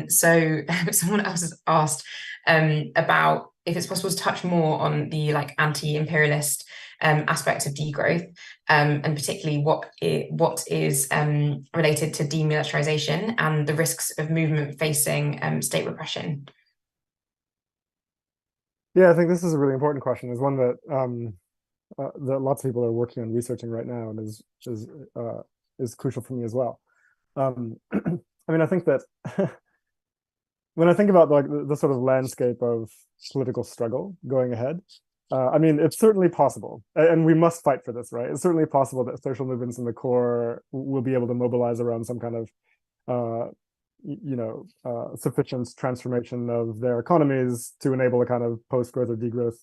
So someone else has asked about if it's possible to touch more on the like anti-imperialist aspect of degrowth, and particularly what is related to demilitarization and the risks of movement facing state repression. Yeah, I think this is a really important question. It's one that that lots of people are working on researching right now, and is crucial for me as well. I mean, I think that when I think about like the sort of landscape of political struggle going ahead, I mean, it's certainly possible, and we must fight for this, right? It's certainly possible that social movements in the core will be able to mobilize around some kind of sufficient transformation of their economies to enable a kind of post-growth or degrowth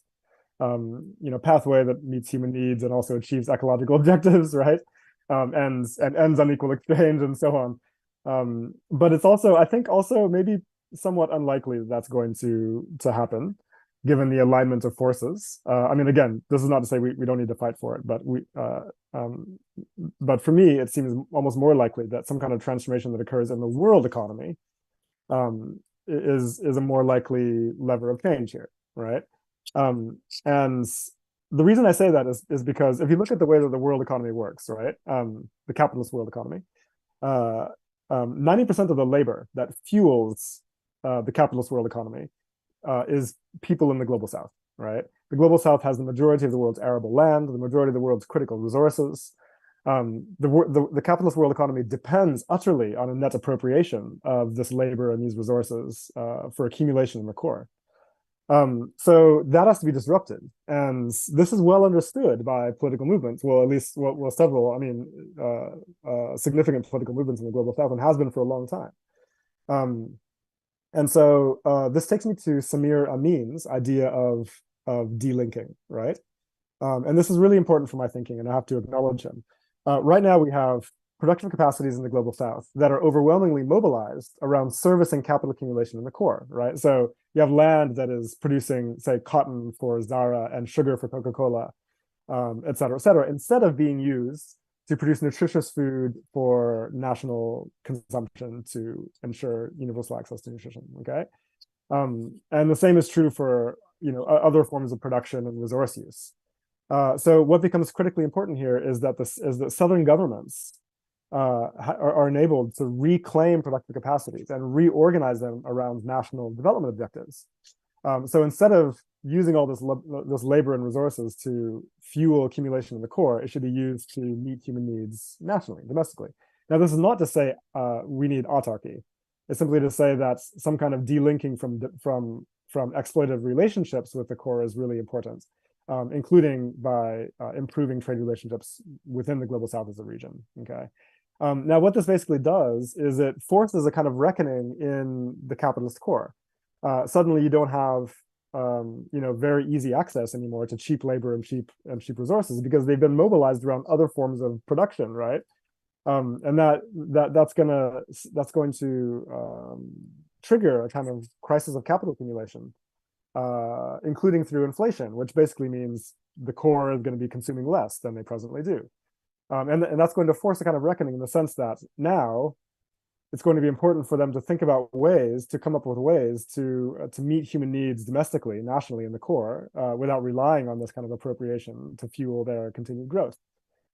pathway that meets human needs and also achieves ecological objectives, right? And ends unequal exchange and so on. But it's also, I think, also maybe somewhat unlikely that that's going to happen, given the alignment of forces. I mean, again, this is not to say we don't need to fight for it, but for me, it seems almost more likely that some kind of transformation that occurs in the world economy is a more likely lever of change here, right? And the reason I say that is because if you look at the way that the world economy works, right, the capitalist world economy, 90% of the labor that fuels the capitalist world economy is people in the global south, right? The global south has the majority of the world's arable land, the majority of the world's critical resources. The capitalist world economy depends utterly on a net appropriation of this labor and these resources for accumulation in the core. So that has to be disrupted, and this is well understood by political movements. Well, at least several, I mean, significant political movements in the global south, and has been for a long time. And so this takes me to Samir Amin's idea of delinking, right? And this is really important for my thinking, and I have to acknowledge him. Right now, we have productive capacities in the global south that are overwhelmingly mobilized around servicing capital accumulation in the core, right? So you have land that is producing, say, cotton for Zara and sugar for Coca-Cola, et cetera, instead of being used to produce nutritious food for national consumption to ensure universal access to nutrition, okay? And the same is true for other forms of production and resource use. So what becomes critically important here is that Southern governments are enabled to reclaim productive capacities and reorganize them around national development objectives. So instead of using all this labor and resources to fuel accumulation in the core, it should be used to meet human needs nationally, domestically. Now, this is not to say we need autarky. It's simply to say that some kind of delinking from exploitative relationships with the core is really important, including by improving trade relationships within the global south as a region, okay? Now, what this basically does is it forces a kind of reckoning in the capitalist core. Suddenly, you don't have very easy access anymore to cheap labor and cheap resources because they've been mobilized around other forms of production, right? And that's going to trigger a kind of crisis of capital accumulation, including through inflation, which basically means the core is going to be consuming less than they presently do. And that's going to force a kind of reckoning in the sense that now it's going to be important for them to think about ways to come up with ways to meet human needs domestically, nationally in the core, without relying on this kind of appropriation to fuel their continued growth.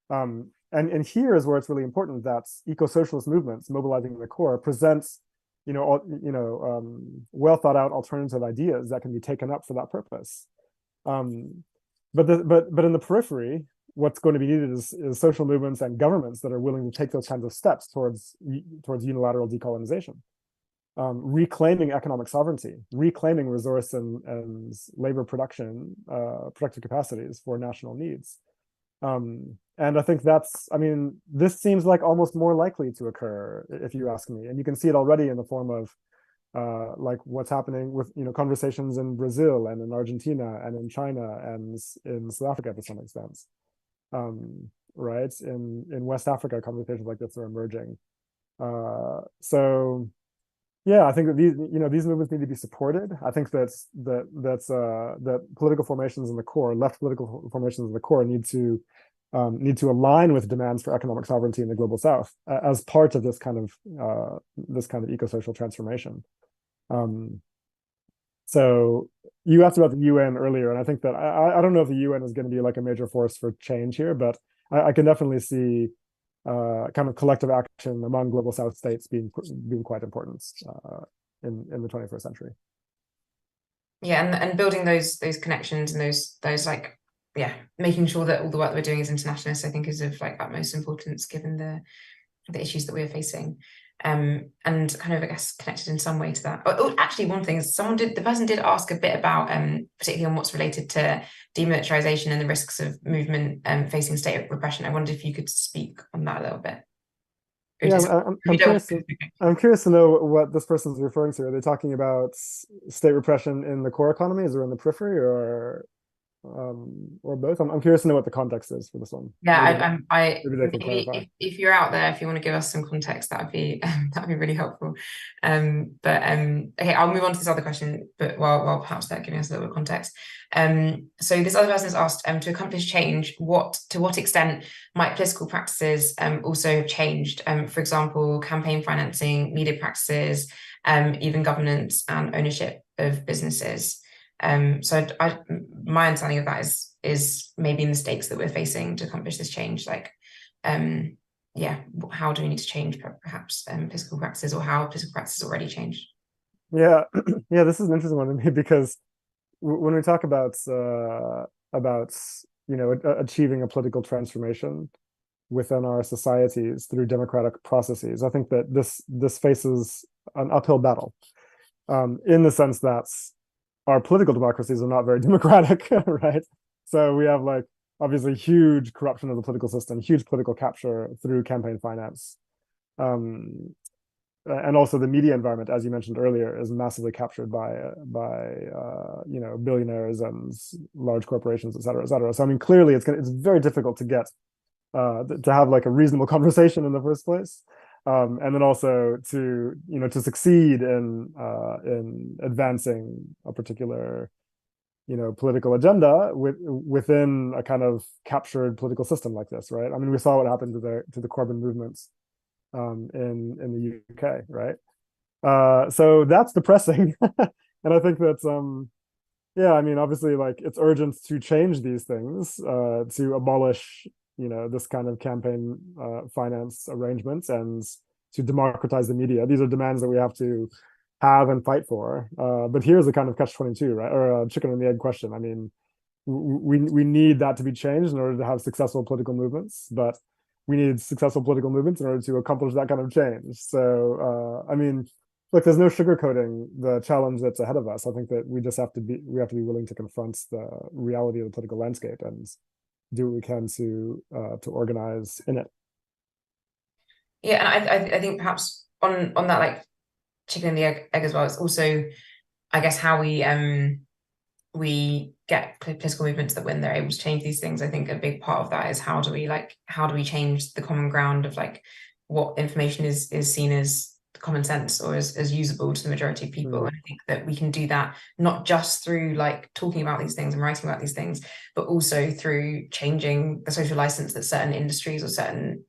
And here is where it's really important that eco-socialist movements mobilizing the core presents, well thought out alternative ideas that can be taken up for that purpose. But in the periphery, what's going to be needed is social movements and governments that are willing to take those kinds of steps towards unilateral decolonization, reclaiming economic sovereignty, reclaiming resource and labor production, productive capacities for national needs. And I think this seems like almost more likely to occur, if you ask me. And you can see it already in the form of like what's happening with conversations in Brazil and in Argentina and in China and in South Africa to some extent. Right? In West Africa, conversations like this are emerging. So yeah, I think that these movements need to be supported. I think that political formations in the core, left political formations in the core, need to need to align with demands for economic sovereignty in the global South as part of this kind of eco-social transformation. So you asked about the UN earlier, and I think that I don't know if the UN is going to be like a major force for change here, but I can definitely see kind of collective action among global South states being quite important in the 21st century. Yeah, and building those connections and those like, yeah, making sure that all the work that we're doing is internationalist, I think is of like utmost importance given the issues that we're facing. And kind of, I guess, connected in some way to that. Oh, actually, one thing is the person did ask a bit about, particularly on what's related to demilitarization and the risks of movement facing state of repression. I wondered if you could speak on that a little bit. Yeah, I'm curious to know what this person's referring to. Are they talking about state repression in the core economies or in the periphery, or both? I'm curious to know what the context is for this one. Yeah, maybe if you're out there, if you want to give us some context, that'd be really helpful. Okay, I'll move on to this other question, but while perhaps they're giving us a little bit of context. So this other person has asked, to accomplish change, to what extent might political practices also have changed? For example, campaign financing, media practices, even governance and ownership of businesses. So my understanding of that is maybe in the stakes that we're facing to accomplish this change, like, yeah, how do we need to change perhaps political practices, or how political practices already changed? Yeah, yeah, this is an interesting one to me, because when we talk about achieving a political transformation within our societies through democratic processes, I think that this faces an uphill battle, in the sense that our political democracies are not very democratic, right? So we have like obviously huge corruption of the political system, huge political capture through campaign finance. And also the media environment, as you mentioned earlier, is massively captured by billionaires and large corporations, et cetera, et cetera. So I mean, clearly it's very difficult to get to have like a reasonable conversation in the first place. And then also to succeed in advancing a particular political agenda within a kind of captured political system like this, right? I mean, we saw what happened to the Corbyn movements in the UK, right? So that's depressing, and I think that yeah, I mean, obviously, like, it's urgent to change these things, to abolish this kind of campaign finance arrangements, and to democratize the media. These are demands that we have to have and fight for. But here's a kind of catch-22, right? Or a chicken and the egg question. I mean, we need that to be changed in order to have successful political movements, but we need successful political movements in order to accomplish that kind of change. So, I mean, look, there's no sugarcoating the challenge that's ahead of us. I think that we have to be willing to confront the reality of the political landscape and do what we can to organize in it. Yeah, and I think perhaps on that, like, chicken and the egg as well, it's also, I guess, how we get political movements that when they're able to change these things. I think a big part of that is how do we change the common ground of like what information is seen as common sense or as usable to the majority of people. And I think that we can do that not just through like talking about these things and writing about these things, but also through changing the social license that certain industries or certain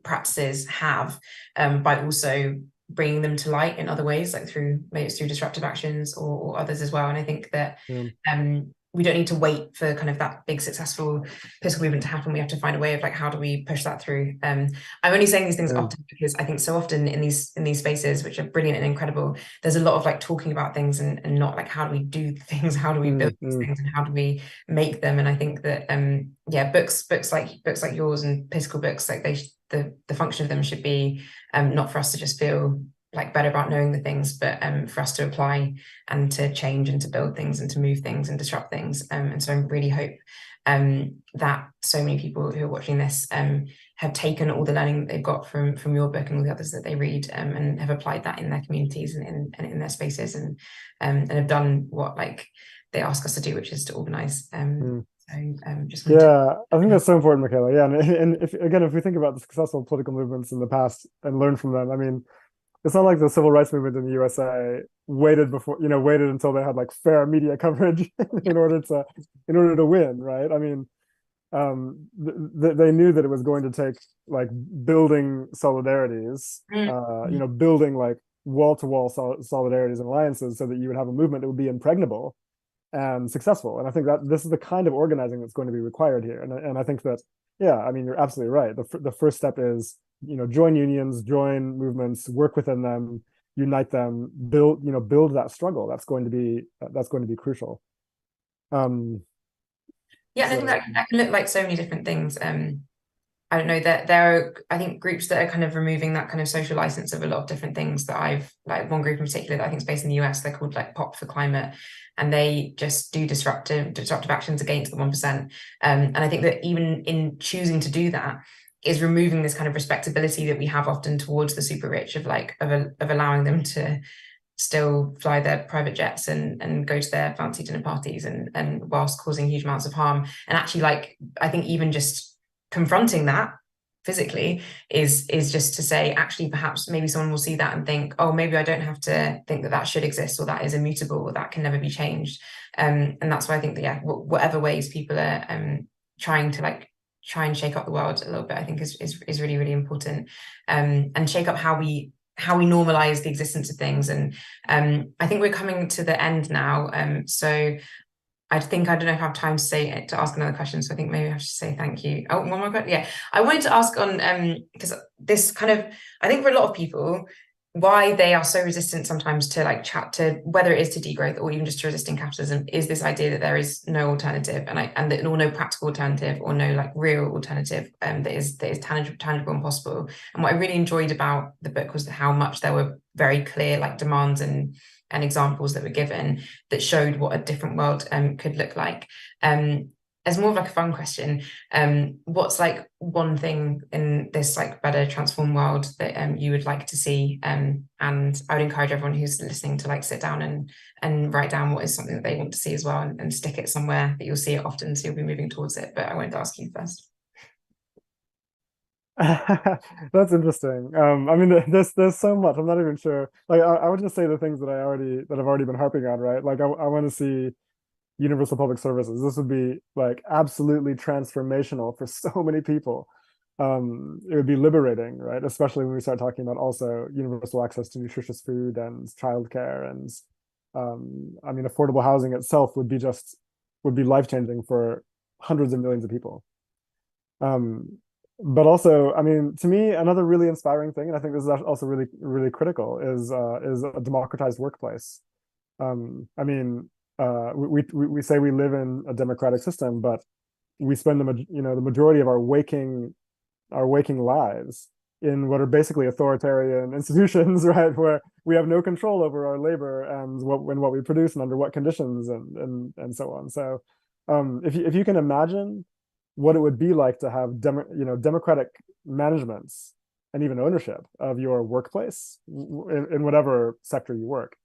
practices have, by also bringing them to light in other ways, like maybe it's through disruptive actions or others as well. And I think that we don't need to wait for kind of that big successful political movement to happen. We have to find a way of like, how do we push that through? I'm only saying these things often because I think so often in these spaces, which are brilliant and incredible, there's a lot of like talking about things and not like, how do we do things? How do we build these things and how do we make them? And I think that yeah, books like yours and political books, like the function of them should be not for us to just feel like better about knowing the things, but for us to apply and to change and to build things and to move things and disrupt things. And so I really hope that so many people who are watching this have taken all the learning they've got from your book and all the others that they read, and have applied that in their communities and in their spaces, and have done what like they ask us to do, which is to organize. So I think that's so important, Mikaela. Yeah, and if we think about the successful political movements in the past and learn from them, I mean, it's not like the civil rights movement in the USA waited until they had like fair media coverage in order to win, right? I mean, they knew that it was going to take like building solidarities, building like wall-to-wall solidarities and alliances so that you would have a movement that would be impregnable and successful. And I think that this is the kind of organizing that's going to be required here. And I think that, yeah, I mean, you're absolutely right. The first step is, join unions, join movements, work within them, unite them, build that struggle. That's going to be crucial. Yeah, and I think that can look like so many different things. I don't know, that there are, I think, groups that are kind of removing that kind of social license of a lot of different things that I've, like one group in particular that I think is based in the US, they're called like Pop for Climate, and they just do disruptive actions against the 1%. And I think that even in choosing to do that is removing this kind of respectability that we have often towards the super rich of allowing them to still fly their private jets and go to their fancy dinner parties and whilst causing huge amounts of harm. And actually, like, I think even just confronting that physically is just to say, actually, perhaps maybe someone will see that and think, oh, maybe I don't have to think that should exist, or that is immutable, or that can never be changed. And that's why I think that, yeah, whatever ways people are trying and shake up the world a little bit, I think is really, really important, and shake up how we normalize the existence of things. And I think we're coming to the end now, so I think I don't know if I have time to ask another question, so I think maybe I have to say thank you. Oh, one more question. Yeah, I wanted to ask on because this kind of, I think for a lot of people, why they are so resistant sometimes to like chat to, whether it is to degrowth or even just to resisting capitalism, is this idea that there is no alternative, or no practical alternative, or no like real alternative that is tangible and possible. And what I really enjoyed about the book was how much there were very clear like demands and examples that were given that showed what a different world could look like. As more of like a fun question, what's like one thing in this like better transformed world that you would like to see? And I would encourage everyone who's listening to like sit down and write down what is something that they want to see as well, and stick it somewhere that you'll see it often, so you'll be moving towards it. But I wanted to ask you first. That's interesting. I mean, there's so much. I'm not even sure. Like, I would just say the things that I've already been harping on, right? Like, I want to see universal public services. This would be like absolutely transformational for so many people. It would be liberating, right? Especially when we start talking about also universal access to nutritious food and childcare, and I mean, affordable housing itself would be life-changing for hundreds of millions of people. But also, I mean, to me, another really inspiring thing, and I think this is also really, really critical, is a democratized workplace. I mean, we say we live in a democratic system, but we spend the majority of our waking lives in what are basically authoritarian institutions, right? Where we have no control over our labor and what we produce and under what conditions and so on. So, if you can imagine what it would be like to have democratic managements and even ownership of your workplace in whatever sector you work,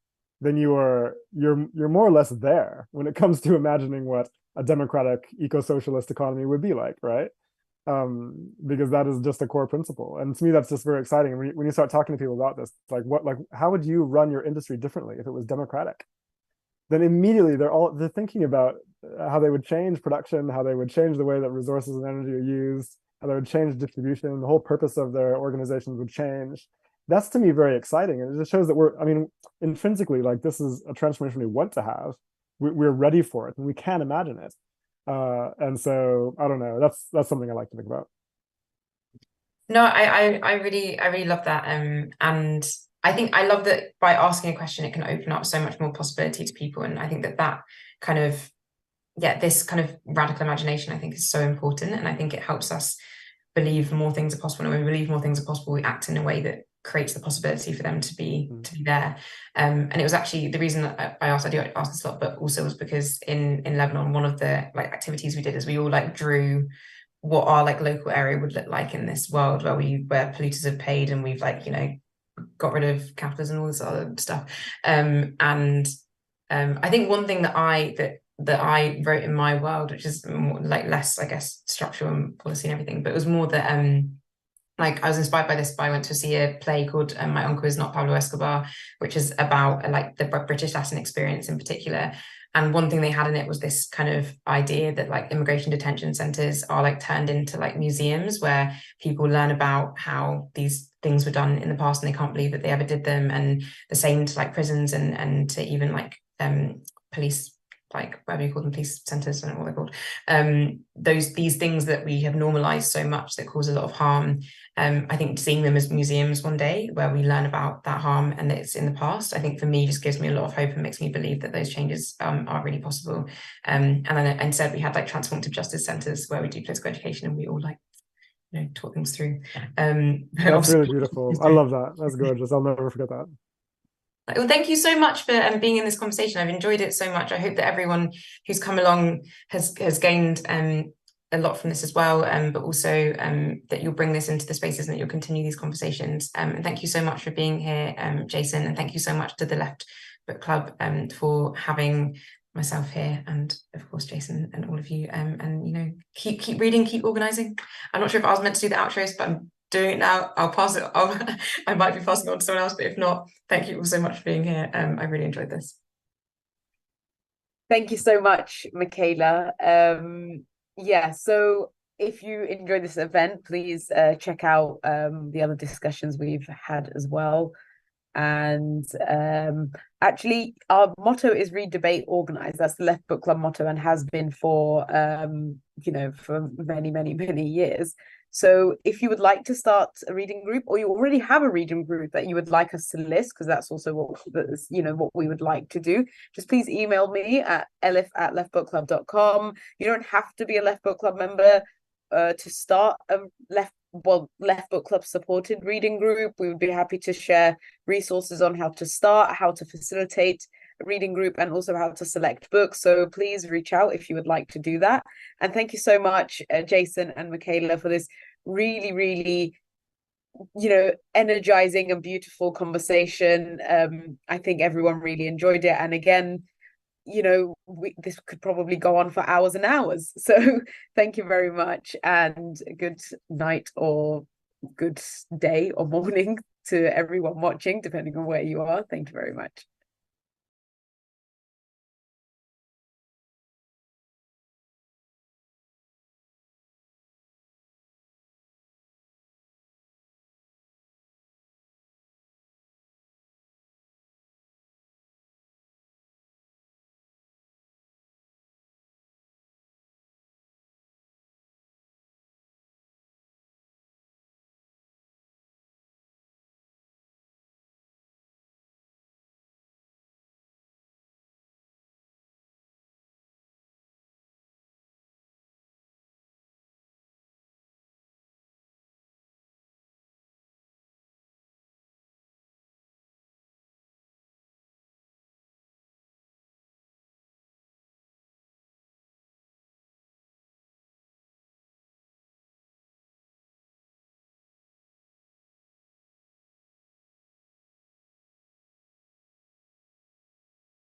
then you're more or less there when it comes to imagining what a democratic eco-socialist economy would be like, right? Because that is just a core principle, and to me that's just very exciting. When you start talking to people about this, how would you run your industry differently if it was democratic? Then immediately they're thinking about how they would change production, how they would change the way that resources and energy are used, how they would change distribution. The whole purpose of their organizations would change. That's to me very exciting, and it just shows that intrinsically, like, this is a transformation we want to have. We're ready for it, and we can imagine it. And so I don't know. That's something I like to think about. No, I really love that. And I think I love that by asking a question, it can open up so much more possibility to people. And I think that kind of, yeah, this kind of radical imagination, I think, is so important. And I think it helps us believe more things are possible. And when we believe more things are possible, we act in a way that creates the possibility for them to be there. And it was actually the reason that I do ask this a lot, but also was because in Lebanon, one of the like activities we did is we all like drew what our like local area would look like in this world where polluters have paid and we've like, got rid of capitalism and all this other stuff. And I think one thing that I wrote in my world, which is more, like, less, I guess, structural and policy and everything, but it was more that like I was inspired by this. I went to see a play called My Uncle Is Not Pablo Escobar, which is about like the British Latin experience in particular. And one thing they had in it was this kind of idea that like immigration detention centers are like turned into like museums where people learn about how these things were done in the past and they can't believe that they ever did them. And the same to like prisons and to even like police, like whatever you call them, police centers, I don't know what they're called. These things that we have normalized so much that cause a lot of harm. I think seeing them as museums one day where we learn about that harm and that it's in the past, I think for me just gives me a lot of hope and makes me believe that those changes are really possible. And then instead we had like transformative justice centers where we do political education and we all like, you know, talk things through. That's really beautiful. I love that. That's gorgeous. I'll never forget that. Well, thank you so much for being in this conversation. I've enjoyed it so much. I hope that everyone who's come along has gained a lot from this as well, but also that you'll bring this into the spaces and that you'll continue these conversations. And thank you so much for being here, Jason, and thank you so much to the Left Book Club for having myself here, and of course Jason and all of you. And you know, keep reading, keep organizing. I'm not sure if I was meant to do the outros, but I'm doing it now. I'll pass it. I might be passing on to someone else, but if not, thank you all so much for being here. I really enjoyed this. Thank you so much, Mikaela. Yeah, so if you enjoyed this event, please check out the other discussions we've had as well. And actually, our motto is Read, Debate, Organize. That's the Left Book Club motto and has been for you know, for many years. So if you would like to start a reading group, or you already have a reading group that you would like us to list, because that's also what, you know, what we would like to do, just please email me at elif@leftbookclub.com. You don't have to be a Left Book Club member to start a Left Book Club supported reading group. We would be happy to share resources on how to start, how to facilitate a reading group, and also how to select books. So please reach out if you would like to do that. And thank you so much, Jason and Mikaela, for this really, you know, energizing and beautiful conversation. I think everyone really enjoyed it. And again, you know, this could probably go on for hours and hours. So thank you very much, and good night or good day or morning to everyone watching, depending on where you are. Thank you very much.